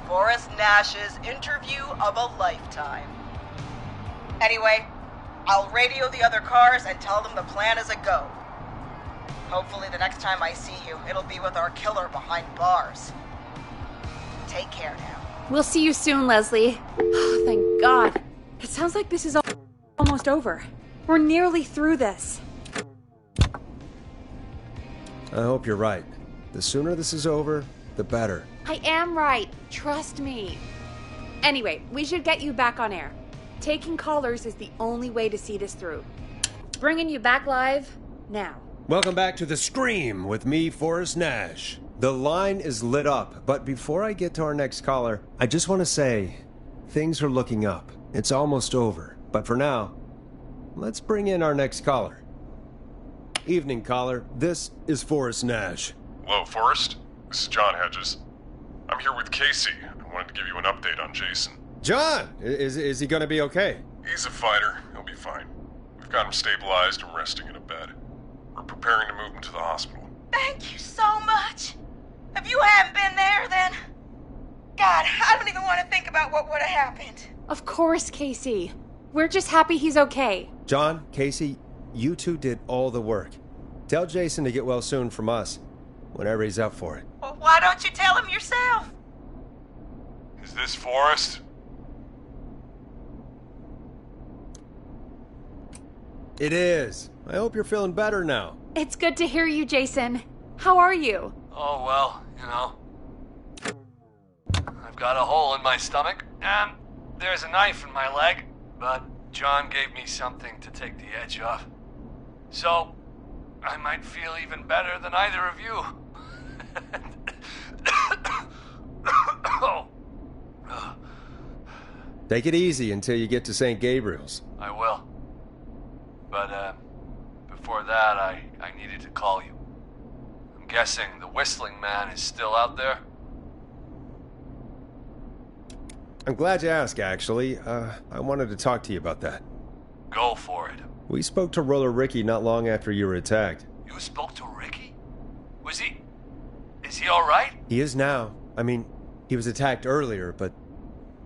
Forrest Nash's interview of a lifetime. Anyway, I'll radio the other cars and tell them the plan is a go. Hopefully the next time I see you, it'll be with our killer behind bars. Take care now. We'll see you soon, Leslie. Oh, thank God. It sounds like this is almost over. We're nearly through this. I hope you're right. The sooner this is over, the better. I am right. Trust me. Anyway, we should get you back on air. Taking callers is the only way to see this through. Bringing you back live now. Welcome back to The Scream with me, Forrest Nash. The line is lit up, but before I get to our next caller, I just want to say, things are looking up. It's almost over, but for now, let's bring in our next caller. Evening, caller. This is Forrest Nash. Hello, Forrest. This is John Hedges. I'm here with Casey. I wanted to give you an update on Jason. John, is he gonna be okay? He's a fighter. He'll be fine. We've got him stabilized and resting in a bed. We're preparing to move him to the hospital. Thank you so much. If you hadn't been there, then... God, I don't even want to think about what would have happened. Of course, Casey. We're just happy he's okay. John, Casey, you two did all the work. Tell Jason to get well soon from us, whenever he's up for it. Well, why don't you tell him yourself? Is this Forrest? It is. I hope you're feeling better now. It's good to hear you, Jason. How are you? Oh, well, you know. I've got a hole in my stomach, and there's a knife in my leg, but John gave me something to take the edge off. So, I might feel even better than either of you. Oh. Take it easy until you get to St. Gabriel's. I will. But, before that, I needed to call you. I'm guessing the Whistling Man is still out there? I'm glad you asked, actually. I wanted to talk to you about that. Go for it. We spoke to Roller Ricky not long after you were attacked. You spoke to Ricky? Is he alright? He is now. I mean, he was attacked earlier, but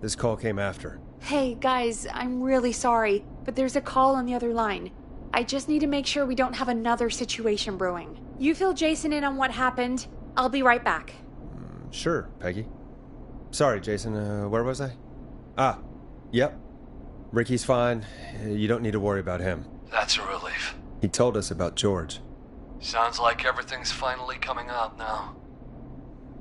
this call came after. Hey, guys, I'm really sorry, but there's a call on the other line. I just need to make sure we don't have another situation brewing. You fill Jason in on what happened. I'll be right back. Sure, Peggy. Sorry, Jason, where was I? Yep. Ricky's fine. You don't need to worry about him. That's a relief. He told us about George. Sounds like everything's finally coming out now.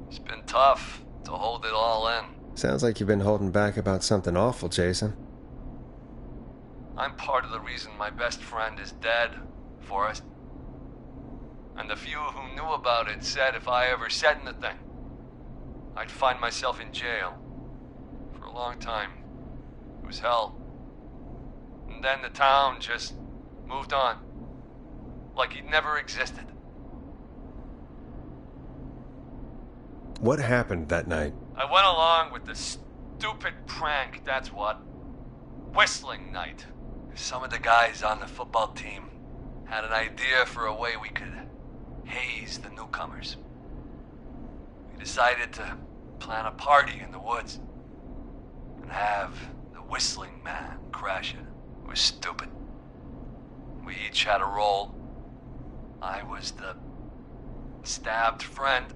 It's been tough to hold it all in. Sounds like you've been holding back about something awful, Jason. I'm part of the reason my best friend is dead, Forrest. And the few who knew about it said if I ever said anything, I'd find myself in jail. For a long time. It was hell. And then the town just moved on. Like he'd never existed. What happened that night? I went along with the stupid prank, that's what. Whistling night. Some of the guys on the football team had an idea for a way we could haze the newcomers. We decided to plan a party in the woods and have the Whistling Man crash it. It was stupid. We each had a role. I was the stabbed friend.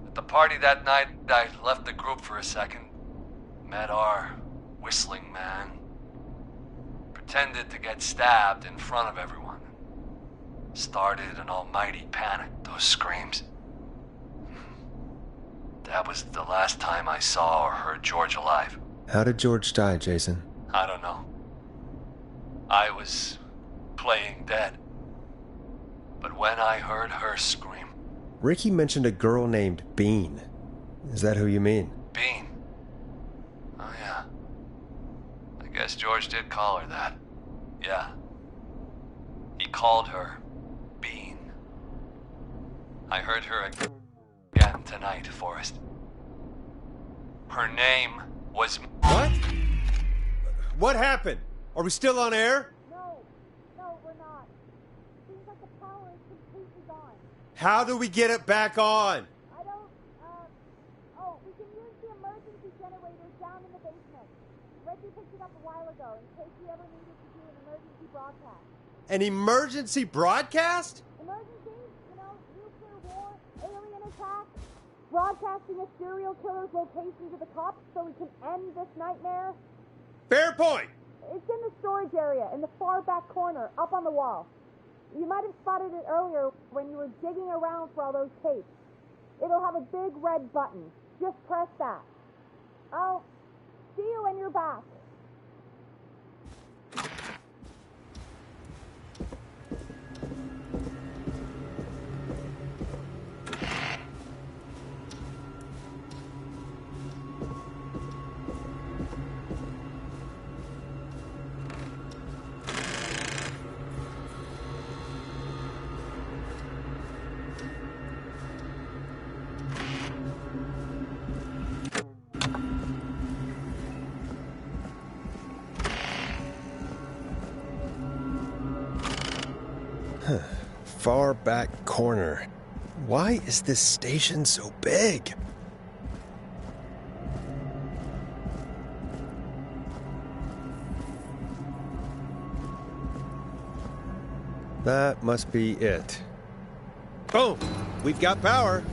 At the party that night, I left the group for a second, met our Whistling Man, pretended to get stabbed in front of everyone. Started an almighty panic, those screams. That was the last time I saw or heard George alive. How did George die, Jason? I don't know. I was playing dead. But when I heard her scream... Ricky mentioned a girl named Bean. Is that who you mean? Bean? Oh, yeah. I guess George did call her that. Yeah. He called her Bean. I heard her again tonight, Forrest. Her name was... What? What happened? Are we still on air? No, we're not. Seems like the power is completely gone. How do we get it back on? I don't, we can use the emergency generators down in the basement. Reggie picked it up a while ago in case we ever needed to do an emergency broadcast. An emergency broadcast? Emergency? You know, nuclear war, alien attack, broadcasting a serial killer's location to the cops so we can end this nightmare. Fair point. It's in the storage area, in the far back corner, up on the wall. You might have spotted it earlier when you were digging around for all those tapes. It'll have a big red button. Just press that. I'll see you when you're back. Far back corner. Why is this station so big? That must be it. Boom! We've got power!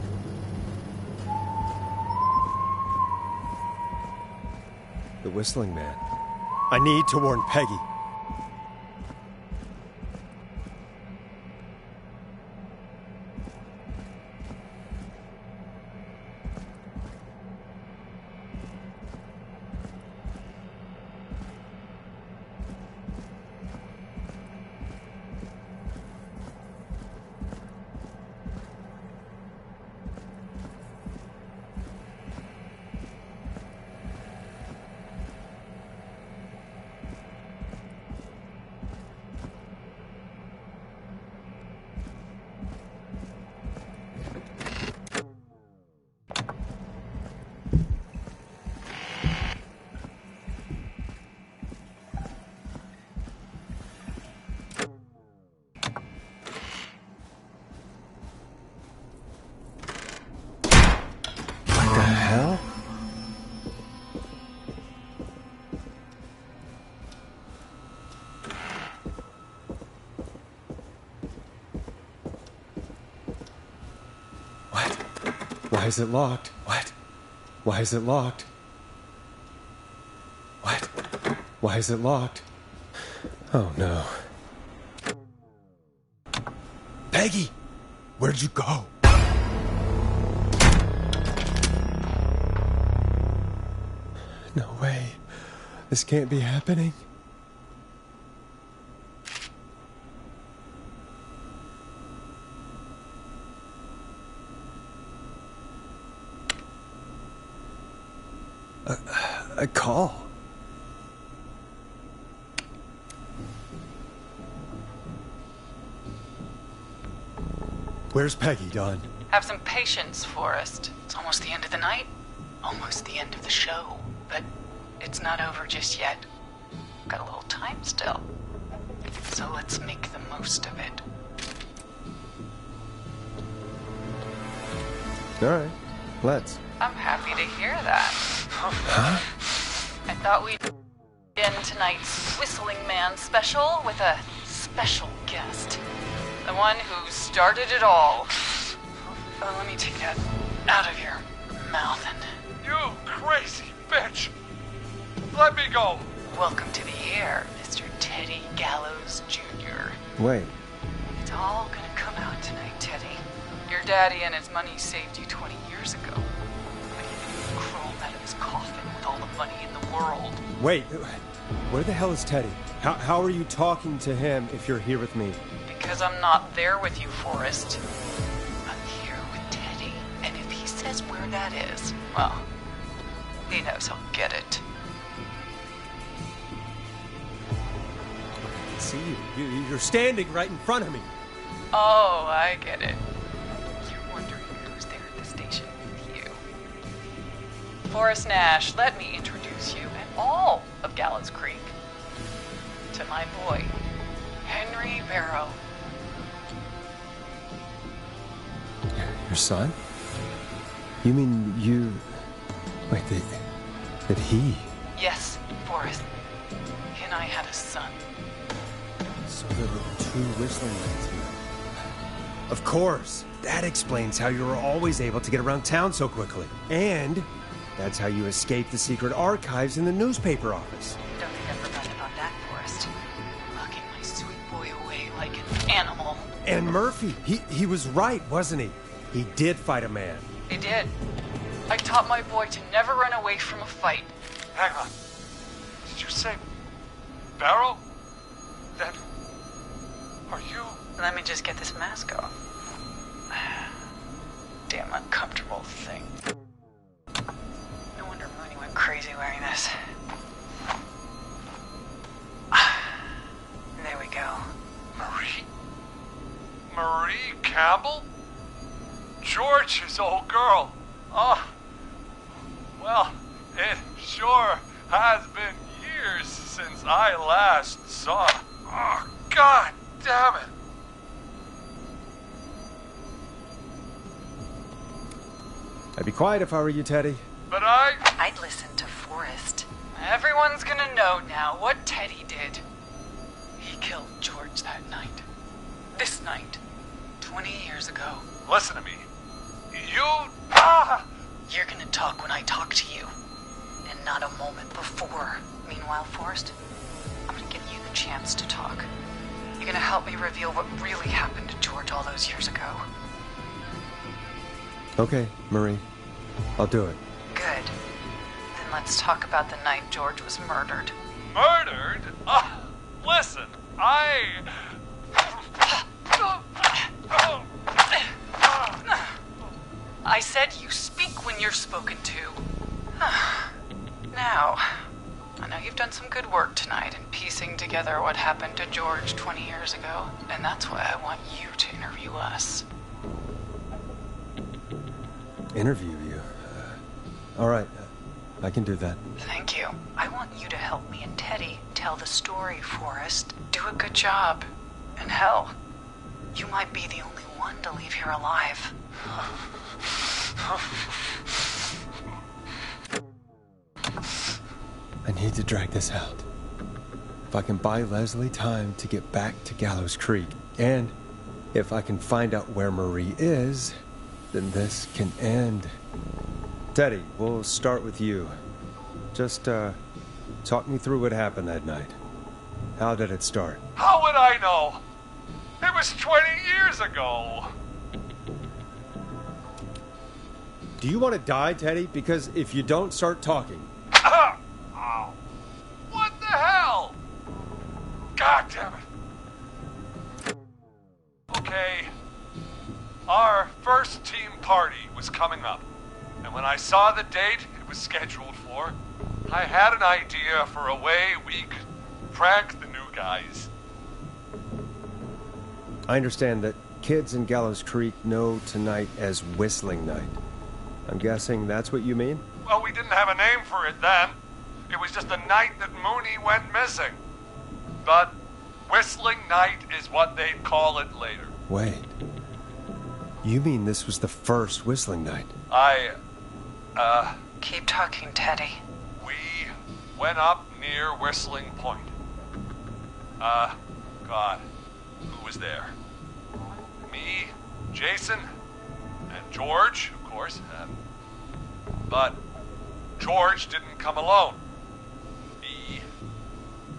The Whistling Man. I need to warn Peggy. Why is it locked? What? Why is it locked? What? Why is it locked? Oh no. Peggy! Where'd you go? No way. This can't be happening. A call. Where's Peggy, Don? Have some patience, Forrest. It's almost the end of the night. Almost the end of the show. But it's not over just yet. Got a little time still. So let's make the most of it. All right, let's. I'm happy to hear that. Huh? I thought we'd end tonight's Whistling Man special with a special guest. The one who started it all. Let me take that out of your mouth and... You crazy bitch! Let me go! Welcome to the air, Mr. Teddy Gallows Jr. Wait. It's all gonna come out tonight, Teddy. Your daddy and his money saved you 20 years ago. But he didn't crawl out of his coffin with all the money in the world. Wait, where the hell is Teddy? How are you talking to him if you're here with me? Because I'm not there with you, Forrest. I'm here with Teddy, and if he says where that is, well, he knows he'll get it. See you. You're standing right in front of me. Oh, I get it. You're wondering who's there at the station with you. Forrest Nash, let me introduce you and all of Gallows Creek to my boy, Henry Barrow. Your son? You mean you... Wait, that he... Yes, Forrest. He and I had a son. So there were two Whistling Mans here. Of course. That explains how you were always able to get around town so quickly. And that's how you escaped the secret archives in the newspaper office. Don't think I forgot about that, Forrest. Locking my sweet boy away like an animal. And Murphy, he was right, wasn't he? He did fight a man. He did. I taught my boy to never run away from a fight. Hang on. Did you say Barrow? Then are you... Let me just get this mask off. Damn uncomfortable thing. No wonder Mooney went crazy wearing this. There we go. Marie Campbell? George's old girl. Oh, well, it sure has been years since I last saw. Oh, God damn it. I'd be quiet if I were you, Teddy. But I'd listen to Forrest. Everyone's gonna know now what Teddy did. He killed George that night. This night. 20 years ago. Listen to me. You're gonna talk when I talk to you. And not a moment before. Meanwhile, Forrest, I'm gonna give you the chance to talk. You're gonna help me reveal what really happened to George all those years ago. Okay, Marie. I'll do it. Good. Then let's talk about the night George was murdered. Murdered? Listen, I said you speak when you're spoken to. Now, I know you've done some good work tonight in piecing together what happened to George 20 years ago, and that's why I want you to interview us. Interview you? All right. I can do that. Thank you. I want you to help me and Teddy tell the story, Forrest. Do a good job. And hell, you might be the only one to leave here alive. I need to drag this out. If I can buy Leslie time to get back to Gallows Creek, and if I can find out where Marie is, then this can end. Teddy, we'll start with you. Just, talk me through what happened that night. How did it start? How would I know? It was 20 years ago. Do you want to die, Teddy? Because if you don't start talking... Oh. What the hell? God damn it. Okay. Our first team party was coming up. And when I saw the date it was scheduled for, I had an idea for a way we could prank the new guys. I understand that kids in Gallows Creek know tonight as Whistling Night. I'm guessing that's what you mean? Well, we didn't have a name for it then. It was just the night that Mooney went missing. But Whistling Night is what they'd call it later. Wait. You mean this was the first Whistling Night? Keep talking, Teddy. We went up near Whistling Point. God, who was there? Me, Jason, and George, of course. But George didn't come alone. He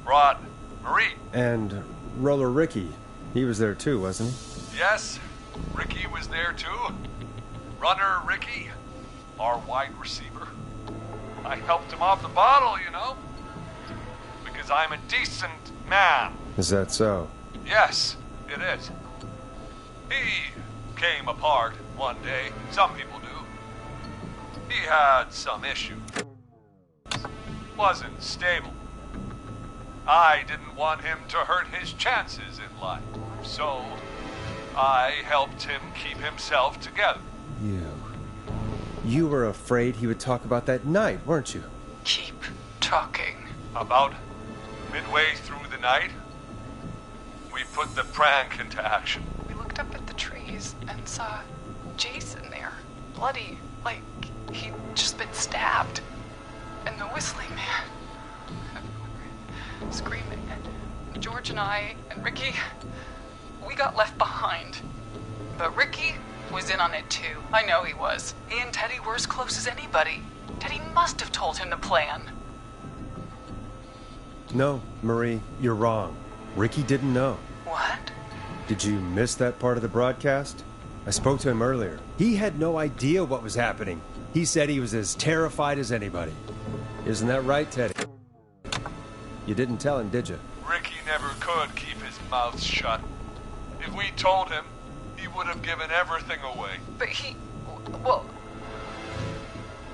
brought Marie. And Roller Ricky. He was there too, wasn't he? Yes, Ricky was there too. Runner Ricky, our wide receiver. I helped him off the bottle, you know. Because I'm a decent man. Is that so? Yes, it is. He came apart one day. Some people do. He had some issue. Wasn't stable. I didn't want him to hurt his chances in life. So, I helped him keep himself together. You were afraid he would talk about that night, weren't you? Keep talking. About midway through the night, we put the prank into action. We looked up at the trees and saw Jason there, bloody, like he'd just been stabbed. And the Whistling Man, screaming. And George and I and Ricky, we got left behind. But Ricky was in on it too. I know he was. He and Teddy were as close as anybody. Teddy must have told him the plan. No, Marie, you're wrong. Ricky didn't know. What? Did you miss that part of the broadcast? I spoke to him earlier. He had no idea what was happening. He said he was as terrified as anybody. Isn't that right, Teddy? You didn't tell him, did you? Ricky never could keep his mouth shut. If we told him, he would have given everything away. But well,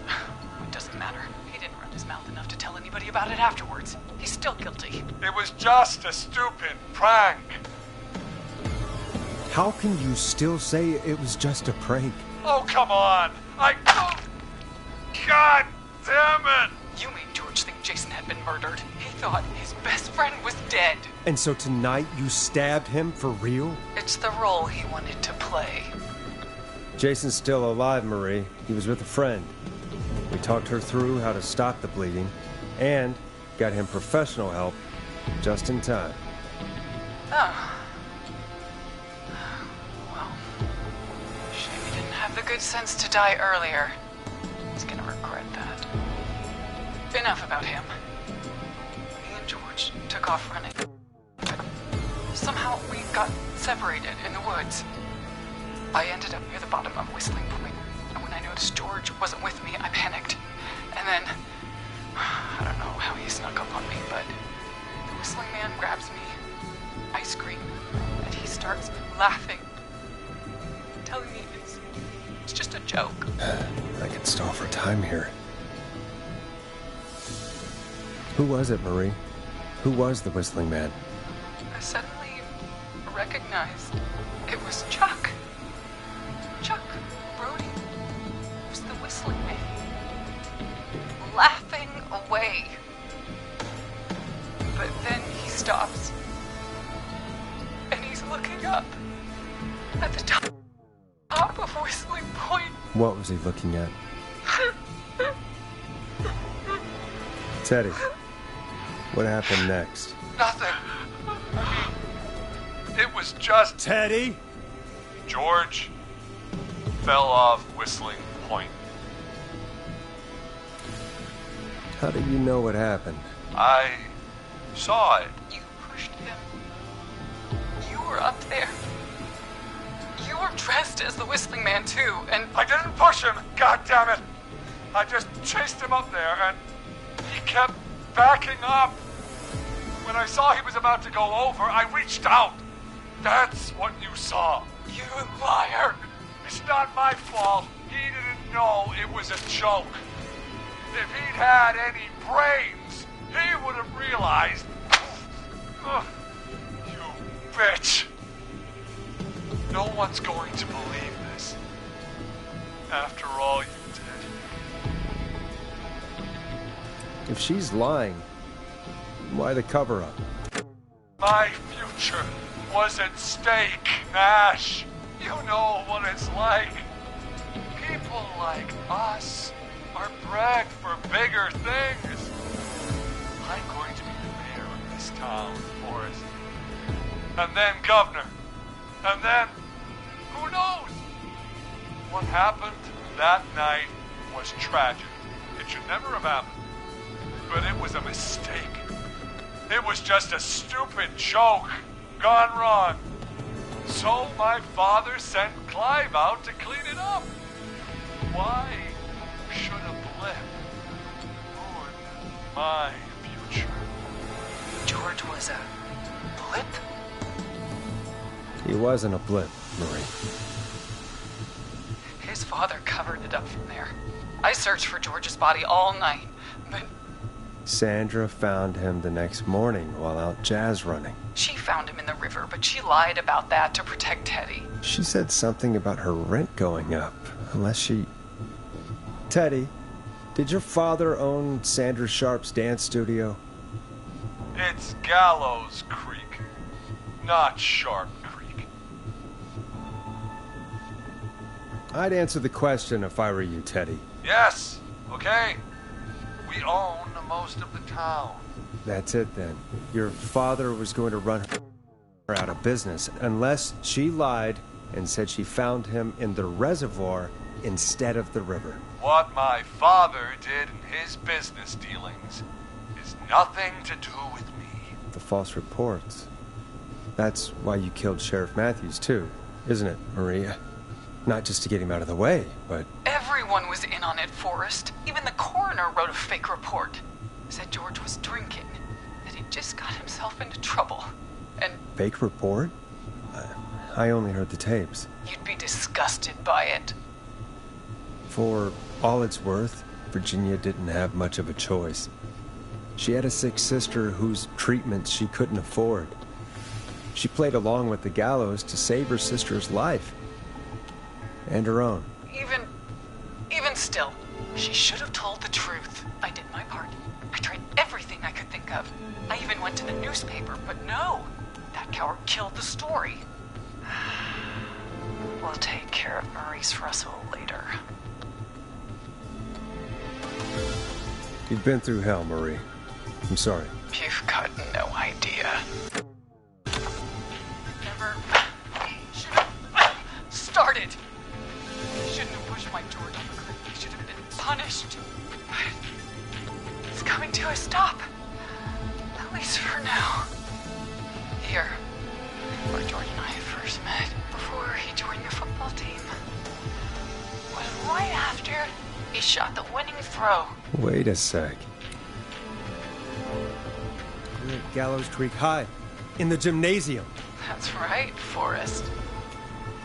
it doesn't matter. He didn't run his mouth enough to tell anybody about it afterwards. He's still guilty. It was just a stupid prank. How can you still say it was just a prank? Oh, come on. God damn it! You made George think Jason had been murdered. He thought his best friend was dead. And so tonight you stabbed him for real? It's the role he wanted to play. Jason's still alive, Marie. He was with a friend. We talked her through how to stop the bleeding and got him professional help just in time. Oh. Well, shame he didn't have the good sense to die earlier. He's gonna regret that. Enough about him. Me and George took off running. But somehow we got separated in the woods. I ended up near the bottom of Whistling Point, and when I noticed George wasn't with me, I panicked. And then, I don't know how he snuck up on me, but the Whistling Man grabs me. I scream, and he starts laughing, telling me it's just a joke. I can stall for time here. Who was it, Marie? Who was the Whistling Man? I suddenly recognized it was Chuck. Chuck Brody was the Whistling Man, laughing away. But then he stops, and he's looking up at the top of Whistling Point. What was he looking at? Teddy, what happened next? Nothing. I mean, it was just... Teddy? George fell off Whistling Point. How do you know what happened? I saw it. You pushed him. You were up there. You were dressed as the Whistling Man too, and... I didn't push him, God damn it! I just chased him up there, and he kept backing up. When I saw he was about to go over, I reached out. That's what you saw. You liar! It's not my fault. He didn't know it was a joke. If he'd had any brains, he would have realized. Ugh, you bitch. No one's going to believe this. After all you did. If she's lying, why the cover-up? My future was at stake, Nash. You know what it's like. People like us are bred for bigger things. I'm going to be the mayor of this town, Forrest. And then governor. And then, who knows? What happened that night was tragic. It should never have happened. But it was a mistake. It was just a stupid joke gone wrong. So my father sent Clive out to clean it up. Why should a blip ruin my future? George was a blip? He wasn't a blip, Marie. His father covered it up from there. I searched for George's body all night, but... Sandra found him the next morning while out jazz running. She found him in the river, but she lied about that to protect Teddy. She said something about her rent going up, unless she... Teddy, did your father own Sandra Sharp's dance studio? It's Gallows Creek, not Sharp Creek. I'd answer the question if I were you, Teddy. Yes, okay. We own most of the town. That's it then. Your father was going to run her out of business unless she lied and said she found him in the reservoir instead of the river. What my father did in his business dealings is nothing to do with me. The false reports. That's why you killed Sheriff Matthews too, isn't it, Maria? Not just to get him out of the way, but... Everyone was in on it, Forrest. Even the coroner wrote a fake report. Said George was drinking, that he just got himself into trouble, and... Fake report? I only heard the tapes. You'd be disgusted by it. For all it's worth, Virginia didn't have much of a choice. She had a sick sister whose treatment she couldn't afford. She played along with the gallows to save her sister's life. And her own. Even still, she should have told the truth. I did my part. I tried everything I could think of. I even went to the newspaper, but no. That coward killed the story. We'll take care of Maurice Russell later. You've been through hell, Marie. I'm sorry. You've got no idea. Never should have started. You shouldn't have pushed my door down the cliff. You should have been punished. It's coming to a stop. At least for now. Here, where George and I first met, before he joined the football team, was right after he shot the winning throw. Wait a sec. We're at Gallows Creek High, in the gymnasium. That's right, Forrest.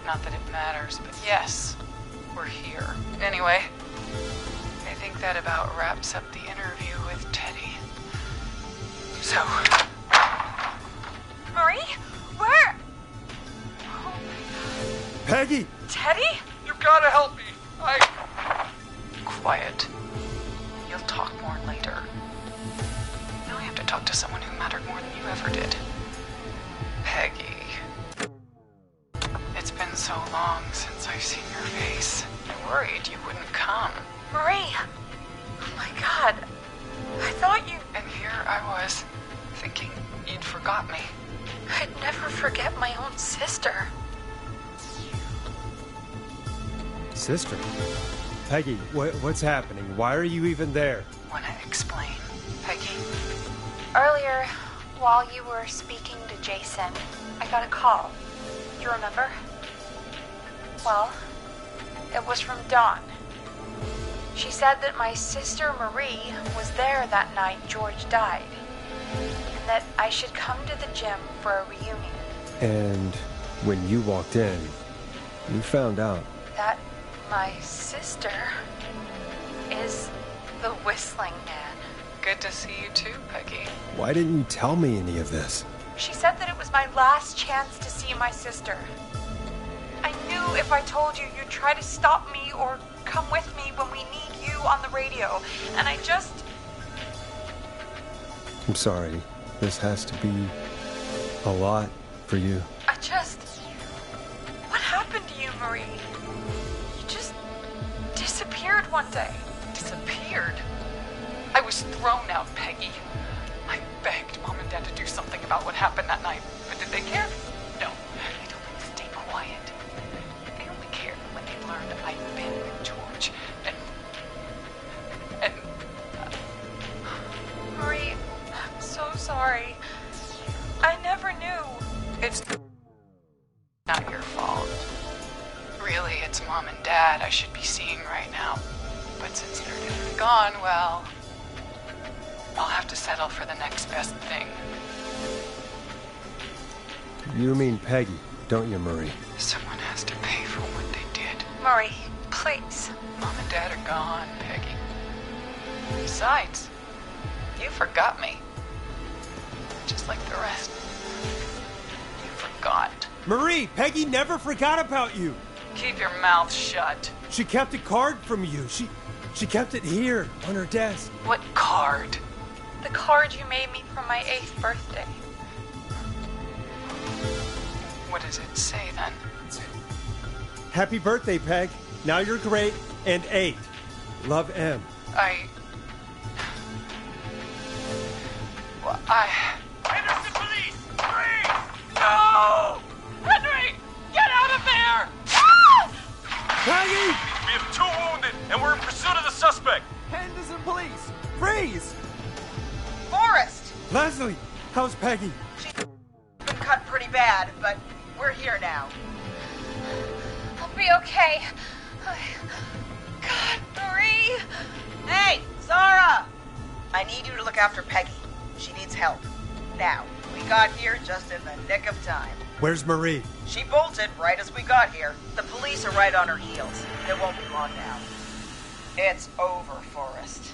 Not that it matters, but yes, we're here. Anyway, I think that about wraps up the interview with Teddy. So... Marie? Where? Oh my God. Peggy! Teddy? You gotta help me. Quiet. You'll talk more later. Now I have to talk to someone who mattered more than you ever did. Peggy. It's been so long since I've seen your face. I worried you wouldn't come. Marie! Oh my God. I thought you... And here I was, thinking you'd forgot me. I'd never forget my own sister. Sister? Peggy, what's happening? Why are you even there? Wanna explain, Peggy? Earlier, while you were speaking to Jason, I got a call. You remember? Well, it was from Dawn. She said that my sister Marie was there that night George died, and that I should come to the gym for a reunion. And when you walked in, you found out. That my sister is the Whistling Man. Good to see you too, Peggy. Why didn't you tell me any of this? She said that it was my last chance to see my sister. I knew if I told you, you'd try to stop me or come with me when we need you on the radio. And I just... I'm sorry. This has to be a lot for you. What happened to you, Marie? You just disappeared one day. Disappeared? I was thrown out, Peggy. I begged Mom and Dad to do something about what happened that night, but did they care? No. They told me to stay quiet. They only cared when they learned I'd been with George. And Marie, I'm so sorry. I never knew. It's not your fault. Really, it's Mom and Dad I should be seeing right now. But since they're gone, well, I'll have to settle for the next best thing. You mean Peggy, don't you, Marie? Someone has to pay for what they did. Marie, please. Mom and Dad are gone, Peggy. Besides, you forgot me. Just like the rest. You forgot. Marie, Peggy never forgot about you. Keep your mouth shut. She kept a card from you. She kept it here on her desk. What card? The card you made me for my 8th birthday. What does it say then? Happy birthday, Peg. Now you're great and 8. Love, M. Henderson police! Freeze! No! Henry! Get out of there! Ah! Peggy! We have 2 wounded, and we're in pursuit of the suspect. Henderson police! Freeze! Forrest! Leslie, how's Peggy? She's been cut pretty bad, but we're here now. I'll be okay. God, Marie! Hey, Zara! I need you to look after Peggy. She needs help. Now, we got here just in the nick of time. Where's Marie? She bolted right as we got here. The police are right on her heels. It won't be long now. It's over, Forrest.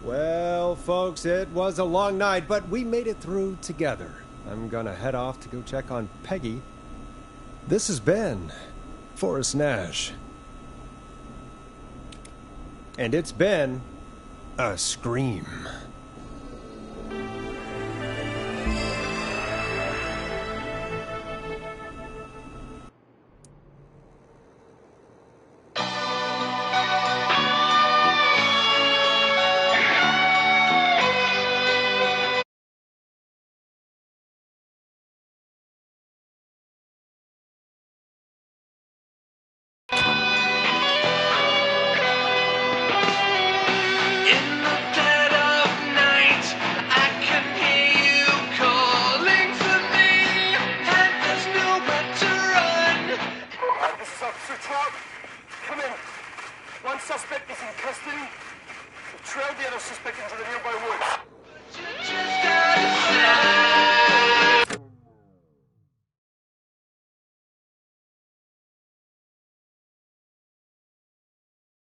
Well, folks, it was a long night, but we made it through together. I'm gonna head off to go check on Peggy. This has been Forrest Nash. And it's been a scream. suspect is in custody. We've trailed the other suspect into the nearby woods.